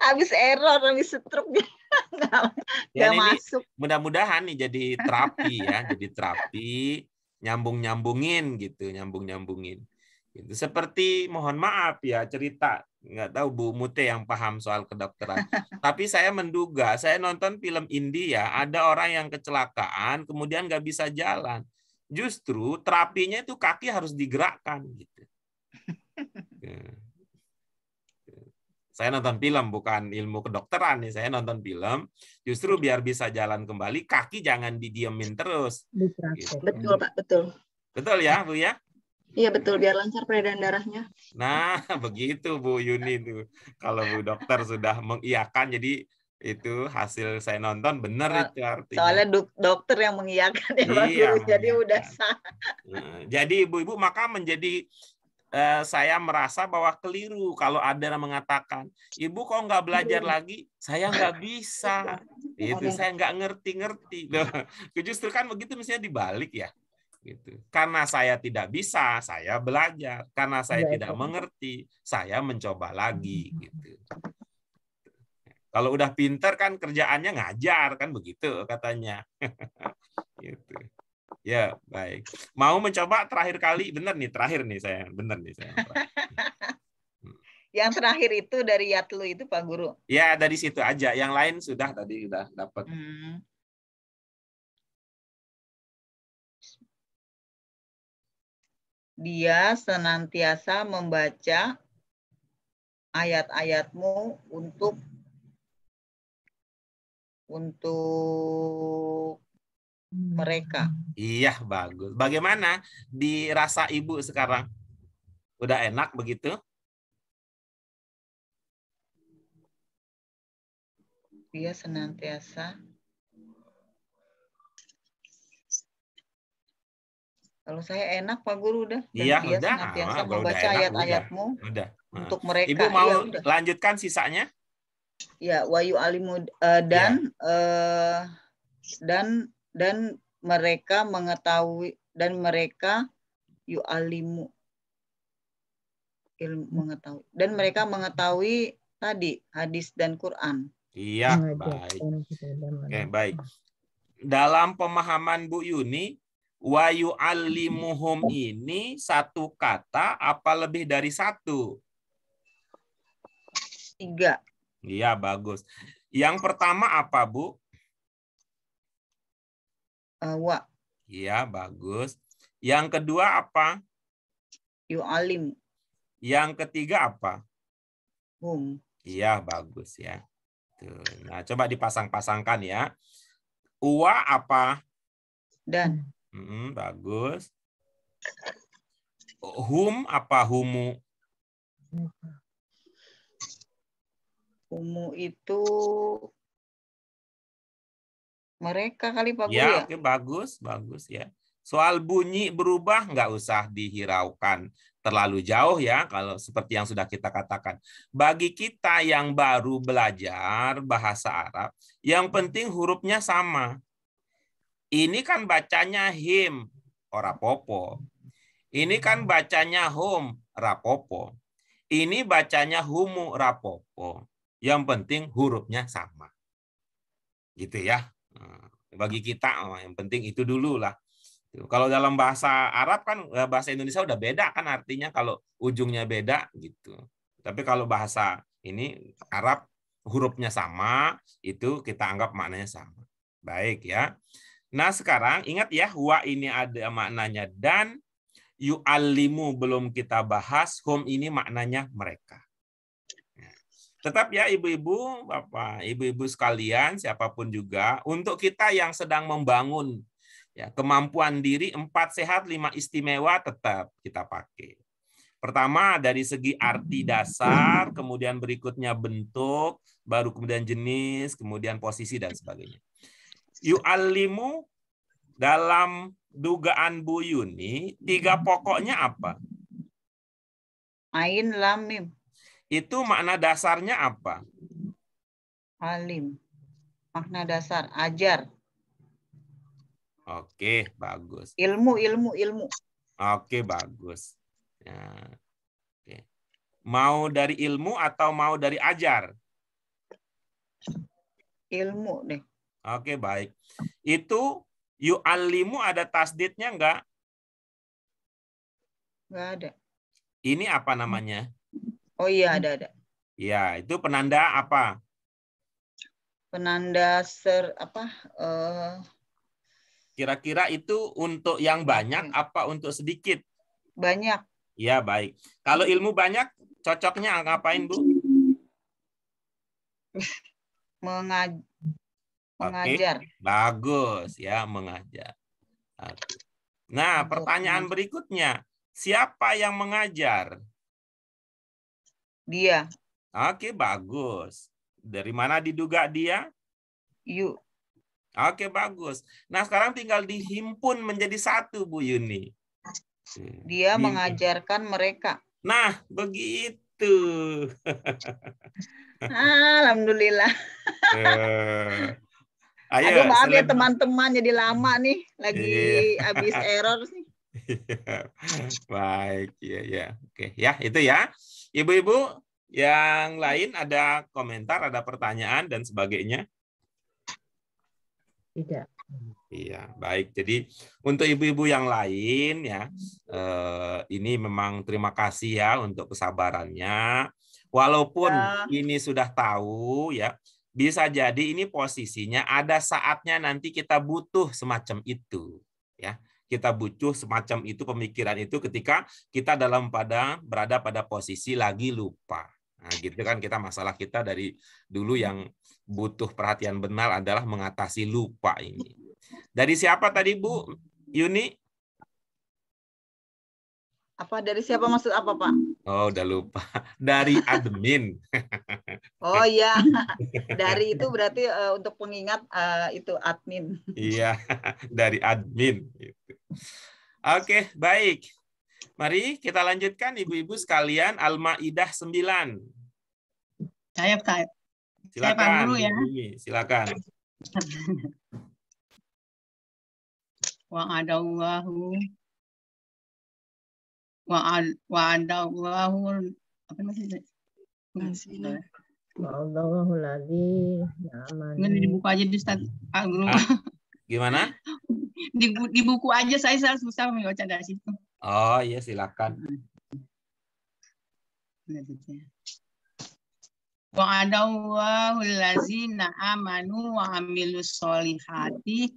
habis error, habis stroke. Nggak masuk. Mudah-mudahan nih jadi terapi ya. Jadi terapi, nyambung-nyambungin gitu. Nyambung-nyambungin. Gitu. Seperti mohon maaf ya cerita, nggak tahu Bu Mute yang paham soal kedokteran. Tapi saya menduga, saya nonton film India, ada orang yang kecelakaan, kemudian nggak bisa jalan. Justru terapinya itu kaki harus digerakkan. Gitu. Saya nonton film, bukan ilmu kedokteran nih. Saya nonton film, justru biar bisa jalan kembali, kaki jangan didiemin terus. Gitu. Betul Pak, betul. Betul ya Bu ya? Iya betul, biar lancar peredaran darahnya. Nah, begitu Bu Yuni tuh. Kalau Bu Dokter sudah mengiyakan, jadi itu hasil saya nonton benar itu artinya. Soalnya dokter yang mengiyakan ya Pak Iya, Guru, jadi udah sah. Jadi Ibu-ibu maka menjadi saya merasa bahwa keliru kalau ada yang mengatakan, Ibu kok nggak belajar lagi? Saya nggak bisa. Itu saya nggak ngerti-ngerti. Justru kan begitu mestinya dibalik ya. Gitu. Karena saya tidak bisa, saya belajar. Karena saya tidak mengerti, saya mencoba lagi. Gitu. Kalau udah pinter kan kerjaannya ngajar kan begitu katanya. Gitu. Ya baik. Mau mencoba terakhir kali, bener nih terakhir nih saya, bener nih saya. Yang terakhir itu dari Yatlu itu Pak Guru. Ya dari situ aja. Yang lain sudah tadi udah dapat. Dia senantiasa membaca ayat-ayatmu untuk mereka. Iya, bagus. Bagaimana dirasa Ibu sekarang? Udah enak begitu? Dia senantiasa. Kalau saya enak Pak Guru udah. Iya, dia udah. senantiasa membaca ayat-ayatmu untuk mereka. Ibu mau lanjutkan sisanya? Ya, wayu alimu dan mereka mengetahui dan mereka yu'alimu ilmu mengetahui dan mereka mengetahui tadi hadis dan Quran. Iya, baik. Oke, baik. Dalam pemahaman Bu Yuni, wa yu'allimuhum ini satu kata apa lebih dari satu? 3. Iya, bagus. Yang pertama apa, Bu? Wa. Iya, bagus. Yang kedua apa? Nah, coba dipasang-pasangkan ya. Uwa apa? Dan. Bagus. Hum apa humu? Humu itu mereka kali Pak Guru Ya, ya? oke, bagus, bagus ya. Soal bunyi berubah nggak usah dihiraukan terlalu jauh ya, kalau seperti yang sudah kita katakan. Bagi kita yang baru belajar bahasa Arab, yang penting hurufnya sama. Ini kan bacanya him, ora popo. Ini kan bacanya hum, rapopo. Ini bacanya humu, rapopo. Yang penting hurufnya sama. Gitu ya. Bagi kita yang penting itu dulu lah. Kalau dalam bahasa Arab kan bahasa Indonesia udah beda kan artinya kalau ujungnya beda gitu. Tapi kalau bahasa ini Arab hurufnya sama, itu kita anggap maknanya sama. Baik ya. Nah, sekarang ingat ya, wa ini ada maknanya dan, yu'allimu belum kita bahas, hum ini maknanya mereka. Tetap ya ibu-ibu, bapak, ibu-ibu sekalian, siapapun juga, untuk kita yang sedang membangun ya kemampuan diri 4 sehat 5 istimewa tetap kita pakai. Pertama dari segi arti dasar, kemudian berikutnya bentuk, baru kemudian jenis, kemudian posisi dan sebagainya. Yu'allimu dalam dugaan Bu Yuni 3 pokoknya apa? Ain, lam, mim. Itu makna dasarnya apa? Alim. Makna dasar, ajar. Oke, bagus. Ilmu. Oke, bagus. Ya. Oke. Mau dari ilmu atau mau dari ajar? Ilmu deh. Oke, baik. Itu yu'allimu ada tasdidnya enggak? Enggak ada. Ini apa namanya? Oh iya, ada. Ya, itu penanda apa? Penanda Kira-kira itu untuk yang banyak apa untuk sedikit? banyak. Ya, baik. Kalau ilmu banyak, cocoknya ngapain, Bu? Mengajar. Oke, bagus ya, mengajar. Oke. Nah, pertanyaan berikutnya, siapa yang mengajar? Dia. Oke, bagus. Dari mana diduga dia? You. Oke, bagus. Nah, sekarang tinggal dihimpun menjadi satu, Bu Yuni. Dia mengajarkan mereka. Nah, begitu. Alhamdulillah. Ayo, aduh, maaf ya teman-teman, jadi lama nih. Lagi habis error sih. Baik, ya. Oke, ya, itu ya. Ibu-ibu yang lain ada komentar, ada pertanyaan dan sebagainya? Tidak. Iya, baik. Jadi untuk ibu-ibu yang lain ya, ini memang terima kasih ya untuk kesabarannya. Walaupun ini sudah tahu ya, bisa jadi ini posisinya ada saatnya nanti kita butuh semacam itu, ya. Kita butuh semacam itu, pemikiran itu ketika kita berada pada posisi lagi lupa. Nah, gitu kan, kita masalah kita dari dulu yang butuh perhatian benar adalah mengatasi lupa ini. Dari siapa tadi Bu Yuni? Apa dari siapa, maksud apa Pak? Oh, udah lupa. Dari admin. Oh iya, dari itu berarti untuk pengingat itu admin. Iya, dari admin. Oke, baik. Mari kita lanjutkan ibu-ibu sekalian, Al-Maidah 9. Saya Silakan, Pak Guru ya. Silakan. Wa'adallahu apa maksudnya? Wa'allahu ladzi ya'manu. Ini dibuku aja di Ustaz Pak Guru. Gimana? Di buku aja saya susah membaca dari situ. Oh iya, silakan. Wa'adallahu allazina amanu wa amilus solihati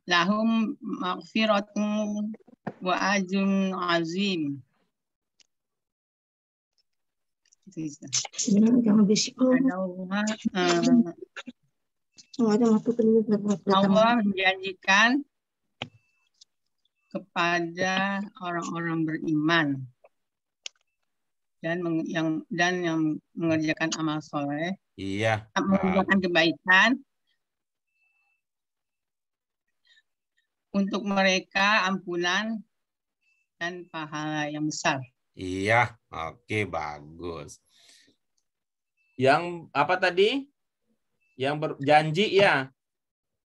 lahum maghfiratun wa ajrun azim. Jangan berisik. Allah menjanjikan kepada orang-orang beriman dan yang mengerjakan amal soleh, Iya. mengerjakan kebaikan untuk mereka ampunan dan pahala yang besar. Iya, oke, bagus. Yang apa tadi? Yang berjanji ya?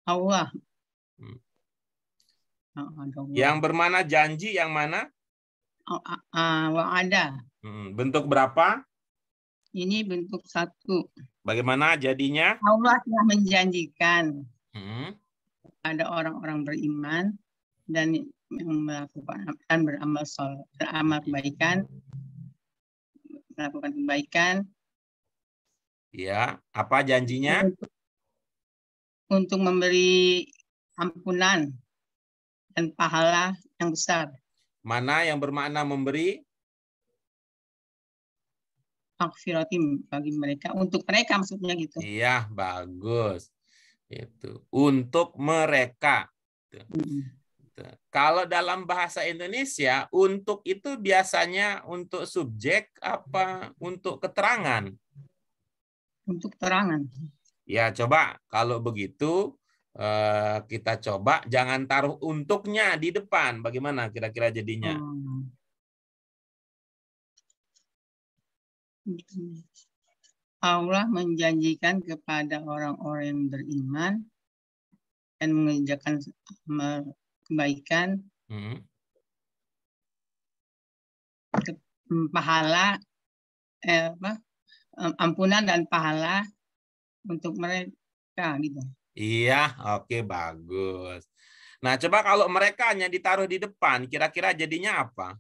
Allah. Yang bermana janji yang mana? Wa'ada. Bentuk berapa? Ini bentuk 1. Bagaimana jadinya? Allah telah menjanjikan pada orang-orang beriman dan yang melakukan dan beramal kebaikan, melakukan kebaikan. Ya, apa janjinya? Untuk memberi ampunan dan pahala yang besar. Mana yang bermakna memberi? Maghfiratim bagi mereka, untuk mereka maksudnya gitu. Iya, bagus. Itu untuk mereka. Kalau dalam bahasa Indonesia, untuk itu biasanya untuk subjek apa untuk keterangan? Untuk keterangan. Ya, coba kalau begitu kita coba jangan taruh untuknya di depan. Bagaimana kira-kira jadinya? Allah menjanjikan kepada orang-orang yang beriman dan mengerjakan kebaikan, pahala, ampunan dan pahala untuk mereka gitu. Iya, oke, bagus. Nah, coba kalau mereka hanya ditaruh di depan, kira-kira jadinya apa?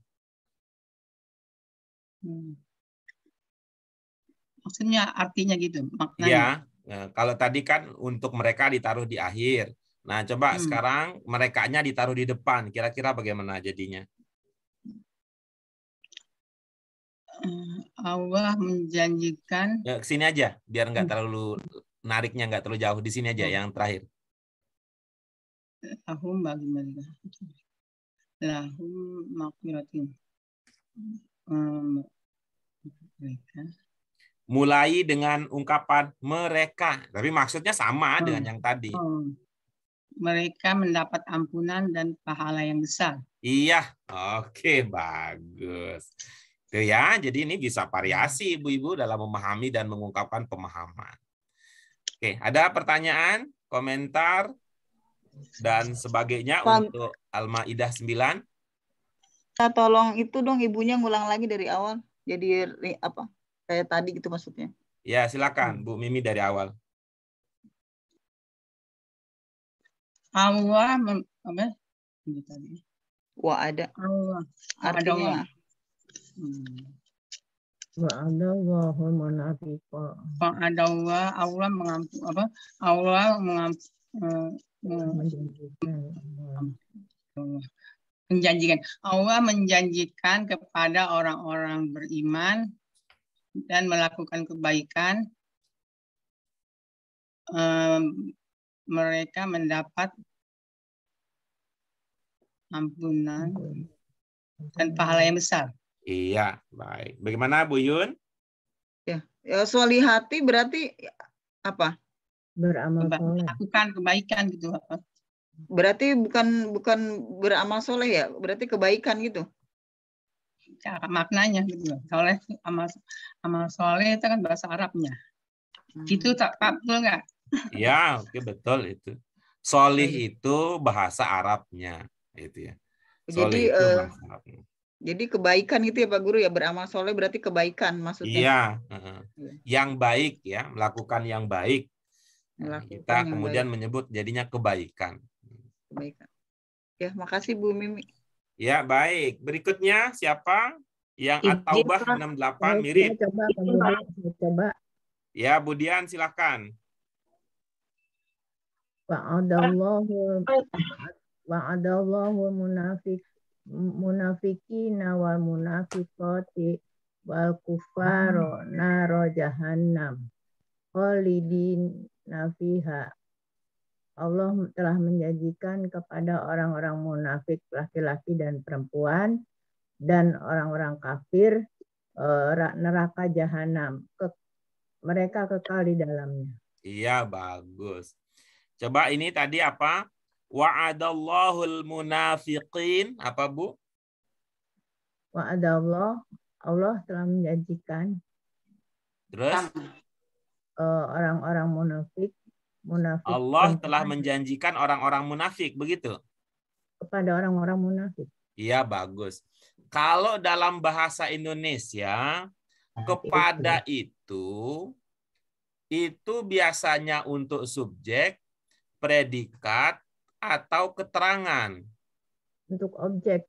Maksudnya artinya gitu, Iya, maknanya. kalau tadi kan untuk mereka ditaruh di akhir. Nah, coba sekarang merekanya ditaruh di depan. Kira-kira bagaimana jadinya? Allah menjanjikan. Ya, ke sini aja, biar nggak terlalu nariknya nggak terlalu jauh. Di sini aja yang terakhir. Lahum bagi mereka. Lahum maghfiratin. Mulai dengan ungkapan mereka, tapi maksudnya sama dengan yang tadi. Mereka mendapat ampunan dan pahala yang besar. Iya, oke, bagus. Itu ya, jadi ini bisa variasi ibu-ibu dalam memahami dan mengungkapkan pemahaman. Oke, ada pertanyaan, komentar, dan sebagainya untuk Al-Maidah 9? Kita tolong itu dong ibunya ngulang lagi dari awal. Jadi apa? Kayak tadi gitu maksudnya. Ya, silakan Bu Mimi dari awal. Allah apa? Wa'ada. Allah. Artinya Wa'adallahu munafiqah. Wa'adallah, Allah mengampu apa? Allah menjanjikan. Allah menjanjikan kepada orang-orang beriman dan melakukan kebaikan, mereka mendapat ampunan dan pahala yang besar. Iya, baik. Bagaimana Bu Yun? ya solihati berarti apa? Beramal soleh. Melakukan kebaikan gitu. Berarti bukan beramal soleh ya? Berarti kebaikan gitu. Maknanya gitu. Soleh amal soleh itu kan bahasa Arabnya. Itu tak betul nggak? Iya, oke, betul itu. Solih itu bahasa Arabnya, itu ya. Solih itu bahasa Arabnya. Jadi kebaikan itu ya Pak Guru ya, beramal soleh berarti kebaikan maksudnya. Iya, yang baik ya, melakukan yang baik. Nah, kita kemudian menyebut jadinya kebaikan. Kebaikan. Ya, makasih Bu Mimi. Ya, baik. Berikutnya siapa? Yang At-Taubah 68 mirip. Coba. Ya, Bu Dian silakan. Wa'adallahu munafiqina wal munafiqati wal kuffaro naro jahannam khalidin nafiha. Allah telah menjanjikan kepada orang-orang munafik laki-laki dan perempuan dan orang-orang kafir neraka jahanam. Mereka kekal di dalamnya. Iya, bagus. Coba ini tadi apa? Wa'adallahul munafiqin. Apa, Bu? Wa'adallah, Allah telah menjanjikan Terus? orang-orang munafik Allah telah menjanjikan orang-orang munafik, begitu? Kepada orang-orang munafik. Iya, bagus. Kalau dalam bahasa Indonesia, kepada itu biasanya untuk subjek, predikat, atau keterangan. Untuk objek.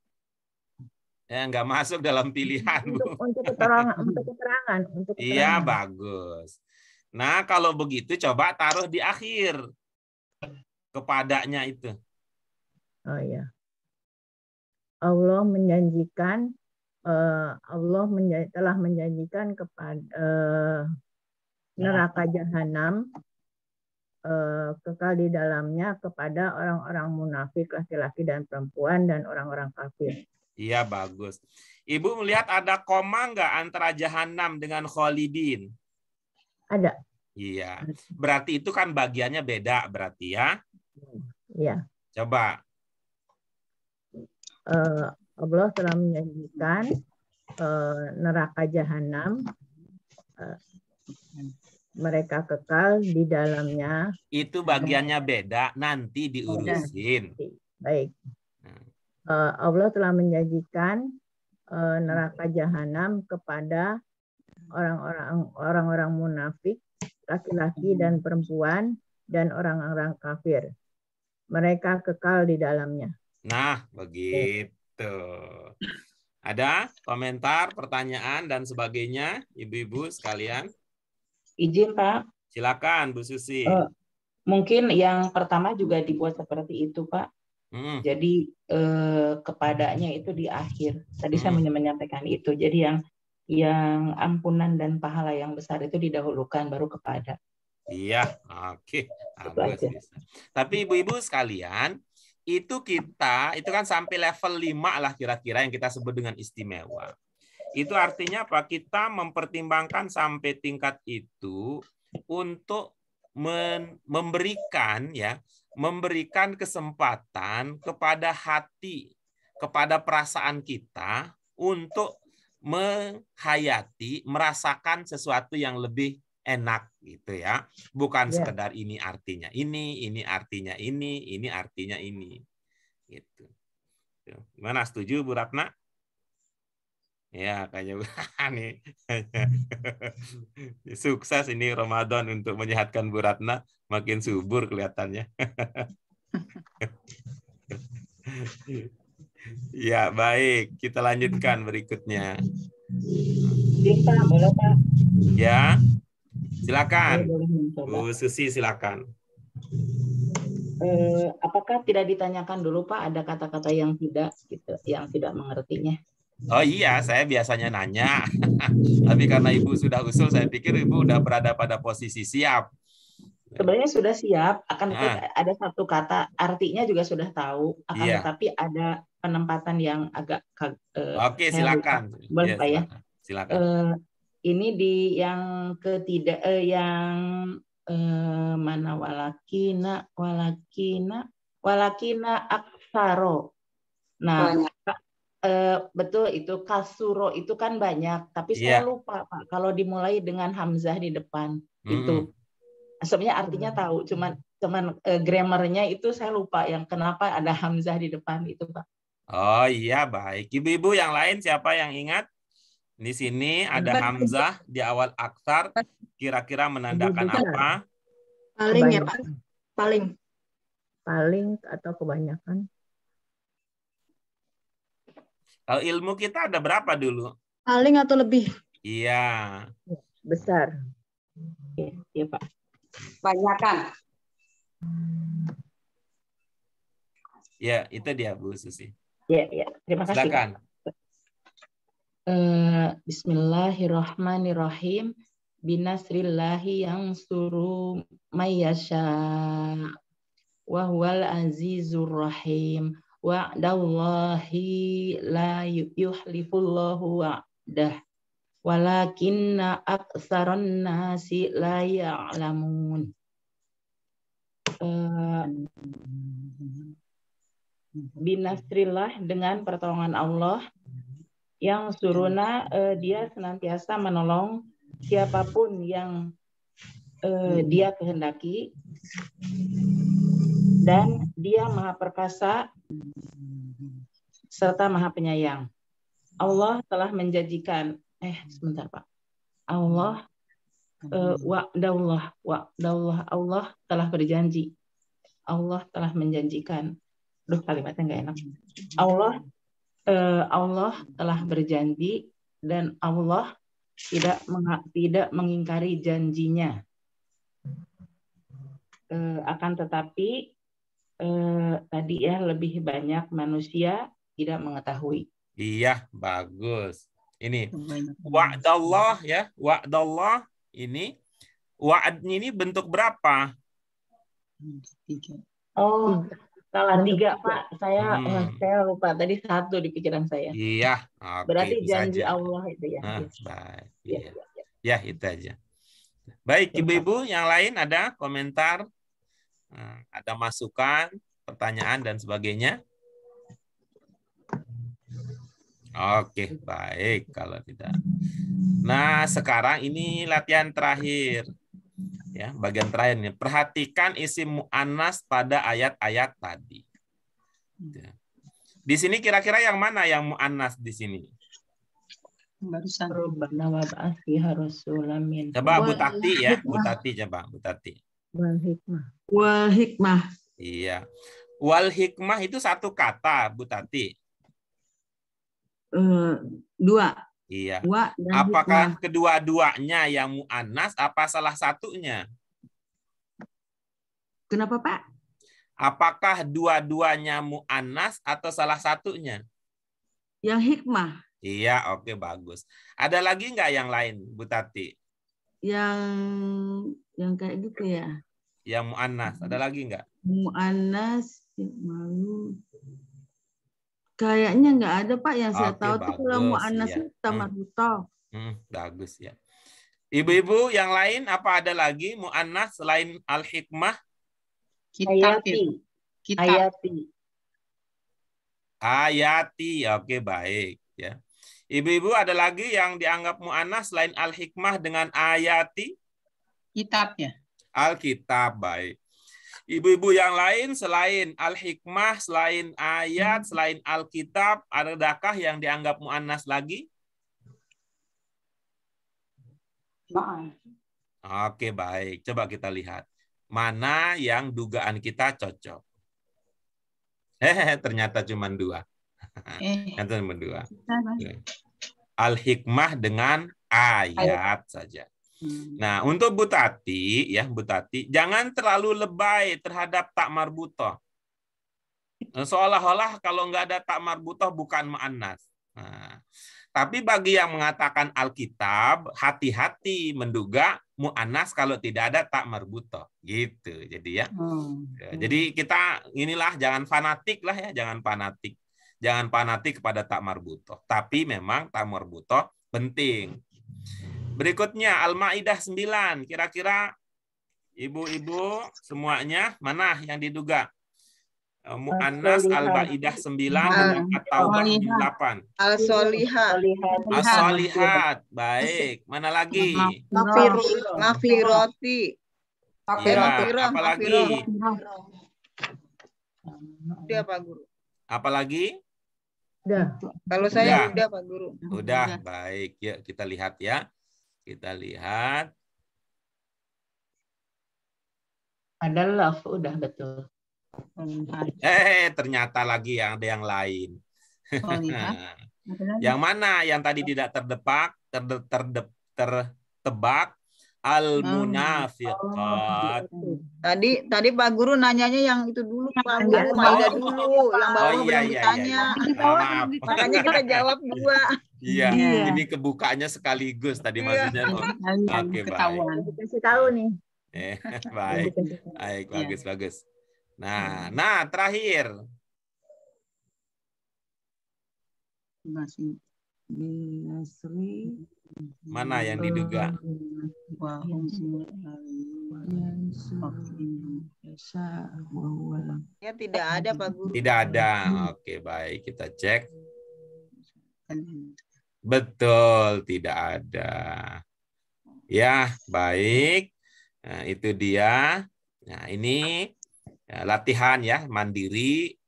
Ya, nggak masuk dalam pilihan, Bu. Untuk keterangan. Iya, bagus. Nah, kalau begitu coba taruh di akhir. Kepadanya itu. Oh ya. Allah menjanjikan, telah menjanjikan kepada neraka jahanam kekal di dalamnya kepada orang-orang munafik laki-laki dan perempuan dan orang-orang kafir. Iya, bagus. Ibu melihat ada koma nggak antara jahanam dengan khalidin? Ada. Iya. Berarti itu kan bagiannya beda berarti ya? Iya. Coba. Allah telah menjanjikan neraka jahanam, mereka kekal di dalamnya. Itu bagiannya beda, nanti diurusin. Baik. Allah telah menjanjikan neraka jahanam kepada orang-orang munafik, laki-laki dan perempuan, dan orang-orang kafir. Mereka kekal di dalamnya. Nah, begitu. Ada komentar, pertanyaan, dan sebagainya, ibu-ibu sekalian? Izin, Pak. Silakan, Bu Susi. Mungkin yang pertama juga dibuat seperti itu, Pak. Jadi kepadanya itu di akhir. Tadi saya menyampaikan itu. Jadi yang ampunan dan pahala yang besar itu didahulukan, baru kepada. Iya, oke. Bagus. Tapi ibu-ibu sekalian, itu kan sampai level 5 lah kira-kira yang kita sebut dengan istimewa. Itu artinya apa? Kita mempertimbangkan sampai tingkat itu untuk memberikan kesempatan kepada hati, kepada perasaan kita untuk menghayati, merasakan sesuatu yang lebih enak gitu ya. Bukan sekedar ini artinya ini artinya ini artinya ini. Gitu. Gimana, setuju Bu Ratna? Ya, kayaknya nih. Sukses ini Ramadan untuk menyehatkan Bu Ratna, makin subur kelihatannya. Ya, baik. Kita lanjutkan berikutnya. Boleh, Pak? Ya. Silakan. Bu Susi, silakan. Apakah tidak ditanyakan dulu, Pak, ada kata-kata yang tidak mengertinya? Oh iya, saya biasanya nanya. Tapi karena Ibu sudah usul, saya pikir Ibu udah berada pada posisi siap. Sebenarnya sudah siap, akan ada satu kata artinya juga sudah tahu, tetapi ada penempatan yang agak Oke, silakan. Boleh, Pak, ya? Silakan. Ini di yang ketiga, mana walakina aksaro. Nah, betul itu kasuro itu kan banyak, tapi saya lupa, Pak, kalau dimulai dengan hamzah di depan itu. Sebenarnya artinya tahu, cuman grammarnya itu saya lupa yang kenapa ada hamzah di depan itu, Pak. Oh iya, baik. Ibu-ibu yang lain siapa yang ingat? Di sini ada hamzah di awal aksar, kira-kira menandakan apa? Paling ya, Pak. Paling. Paling atau kebanyakan. Kalau ilmu kita ada berapa dulu? Paling atau lebih? Iya. Besar. Iya, Pak. Banyakan. Ya, itu dia Bu Susi. Ya. Terima kasih. Silakan. Bismillahirrahmanirrahim. Binasrillahi yang suruh mayyasha. Wa huwal azizur rahim. Wa'dallahi la yuhlifullahu wa'dah. Walakinna aksaron nasi la ya'lamun. Binasrillah, dengan pertolongan Allah. Yang suruna, dia senantiasa menolong siapapun yang dia kehendaki, dan dia maha perkasa serta maha penyayang. Allah telah menjanjikan, sebentar Pak. Allah wa'dallah, Allah telah berjanji. Allah telah menjanjikan. Kalimatnya nggak enak. Allah telah berjanji, dan Allah tidak mengingkari janjinya. Akan tetapi tadi ya, lebih banyak manusia tidak mengetahui. Iya, bagus. Ini wa'dallah ya, wa'dallah ini wa'adnya ini bentuk berapa? Oh, salah 3 Pak. Saya lupa, tadi 1 di pikiran saya. Iya, oke, berarti itu janji saja. Allah itu ya. Baik. Iya. Ya, itu aja. Baik, Ibu-ibu yang lain ada komentar, ada masukan, pertanyaan dan sebagainya? Oke, baik kalau tidak. Nah, sekarang ini latihan terakhir. Ya, bagian terakhir nih. Perhatikan isim mu'annas pada ayat-ayat tadi. Di sini kira-kira yang mana yang mu'annas di sini? Barusan. Coba Bu Tati ya, Bu Tati coba, Bu Tati. Wal hikmah. Wal hikmah. Iya. Wal hikmah itu satu kata, Bu Tati. 2. Iya. Wa dan Apakah hikmah. kedua-duanya yang mu'annas apa salah satunya? Kenapa Pak? Apakah dua-duanya mu'annas atau salah satunya? Yang hikmah. Iya, oke, bagus. Ada lagi nggak yang lain, Bu Tati? Yang kayak gitu ya. Yang mu'annas, ada lagi nggak? Mu'annas, malu. Kayaknya nggak ada Pak, yang saya Oke, tahu tuh kalau bagus, mu'annas iya. itu tamarrutoh. Bagus ya. Ibu-ibu yang lain apa ada lagi mu'annas selain al-hikmah? Ayati. Ayati, oke, baik ya. Ibu-ibu ada lagi yang dianggap mu'annas selain al-hikmah dengan ayati? Kitab ya. Alkitab, baik. Ibu-ibu yang lain selain al-hikmah, selain ayat, selain alkitab, adakah yang dianggap mu'annas lagi? Oke, baik. Coba kita lihat. Mana yang dugaan kita cocok? Ternyata cuma 2. Ternyata cuma 2. Al-hikmah dengan ayat saja. Nah, untuk Bu Tati, ya Bu Tati, jangan terlalu lebay terhadap tak marbutoh. Seolah-olah kalau nggak ada tak marbutoh bukan mu'annas. Nah, tapi bagi yang mengatakan Alkitab, hati-hati menduga mu'annas kalau tidak ada tak marbutoh. Gitu. Jadi ya. Jadi kita inilah jangan fanatik lah ya, jangan fanatik. Jangan fanatik kepada tak marbutoh. Tapi memang tak marbutoh penting. Berikutnya Al-Maidah 9. Kira-kira ibu-ibu semuanya mana yang diduga? Mu'annas Al-Maidah 9 dengan At-Taubah 8. Al-Solihat. As-Solihat. Baik. Mana lagi? Mafiroti. Ya, apalagi? Udah Pak Guru. Apalagi? Udah. Kalau saya udah Pak Guru. Udah, baik. Yuk kita lihat ya. Kita lihat. Ada love, udah betul. Ternyata lagi yang ada yang lain. Yang mana yang tadi tidak tertebak? al-munafiqat. Tadi Pak Guru nanyanya yang itu dulu, Pak Guru. Yang Maida dulu, yang bawah iya, belum iya, ditanya. Maaf. Makanya kita jawab 2. Iya, Iya. ini kebukanya sekaligus tadi Iya. maksudnya. Oke, baik. Ketahuan. Dikasih tahu nih. Baik. Dikasih tahu. Baik, Iya. bagus, bagus. Nah, terakhir. Masih. Binasri. Mana yang diduga? Ya tidak ada Pak Guru. Tidak ada. Oke, baik. Kita cek. Betul, tidak ada. Ya, baik. Nah, itu dia. Nah, ini ya, latihan ya, mandiri.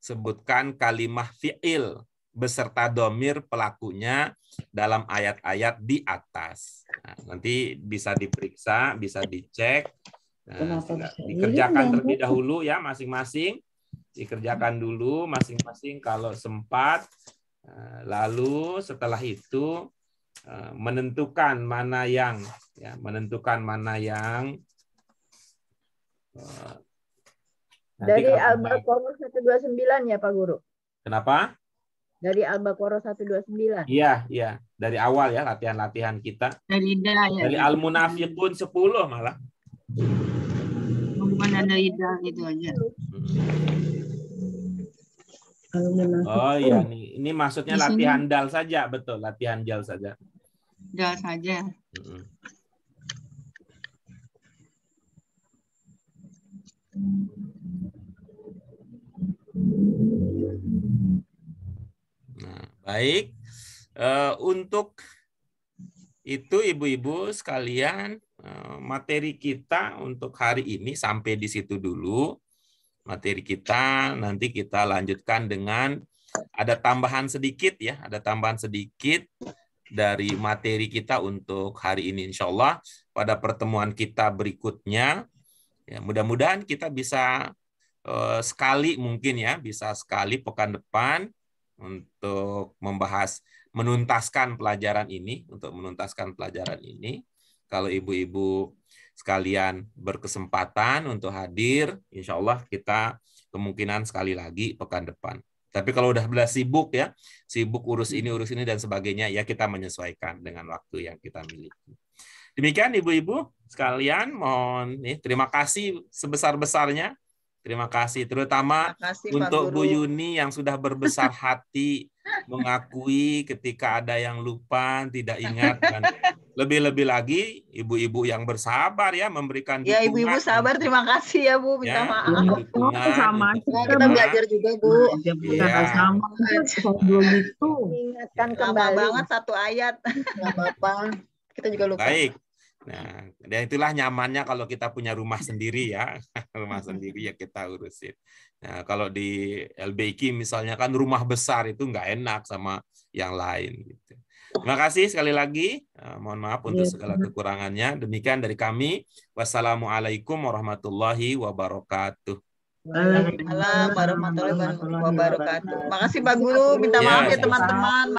Sebutkan kalimah fi'il beserta domir pelakunya dalam ayat-ayat di atas. Nah, nanti bisa diperiksa, bisa dicek. Nah, dikerjakan terlebih dahulu ya masing-masing. Dikerjakan dulu masing-masing kalau sempat. Lalu setelah itu menentukan mana yang Dari Al-Baqarah 129 ya Pak Guru. Kenapa? Dari Al-Baqarah 129. Iya, iya. Dari awal ya latihan-latihan kita. Dari Ida ya. Dari Al-Munafiqun 10 malah. Bukan ada Ida itu aja. Oh iya, ini maksudnya Di sini. latihan dal saja, betul. Latihan dal saja. Ida saja. Nah, baik. Untuk itu ibu-ibu sekalian, materi kita untuk hari ini sampai di situ dulu. Materi kita nanti kita lanjutkan dengan ada tambahan sedikit ya, ada tambahan sedikit dari materi kita untuk hari ini insya Allah. Pada pertemuan kita berikutnya, ya mudah-mudahan kita bisa sekali mungkin ya, bisa sekali pekan depan untuk membahas menuntaskan pelajaran ini, Kalau ibu-ibu sekalian berkesempatan untuk hadir, insya Allah kita kemungkinan sekali lagi pekan depan. Tapi kalau udah sibuk ya, sibuk urus ini dan sebagainya, ya kita menyesuaikan dengan waktu yang kita miliki. Demikian ibu-ibu sekalian, mohon terima kasih sebesar-besarnya. Terima kasih terutama untuk Bu Yuni yang sudah berbesar hati mengakui ketika ada yang lupa, tidak ingat, dan lebih-lebih lagi ibu-ibu yang bersabar ya memberikan dukungan. Ya ibu-ibu sabar, terima kasih ya Bu, minta maaf. Sama kita belajar juga Bu. Sama gitu. Ingatkan Lama kembali. banget satu ayat. Nggak apa-apa. Kita juga lupa. Baik. Nah, dan itulah nyamannya kalau kita punya rumah sendiri ya. Rumah sendiri ya kita urusin. Nah, kalau di LBIK misalnya kan rumah besar itu nggak enak sama yang lain gitu. Terima kasih sekali lagi. Mohon maaf untuk segala kekurangannya. Demikian dari kami. Wassalamualaikum warahmatullahi wabarakatuh. Waalaikumsalam warahmatullahi wabarakatuh. Makasih Pak Guru. Minta maaf ya teman-teman.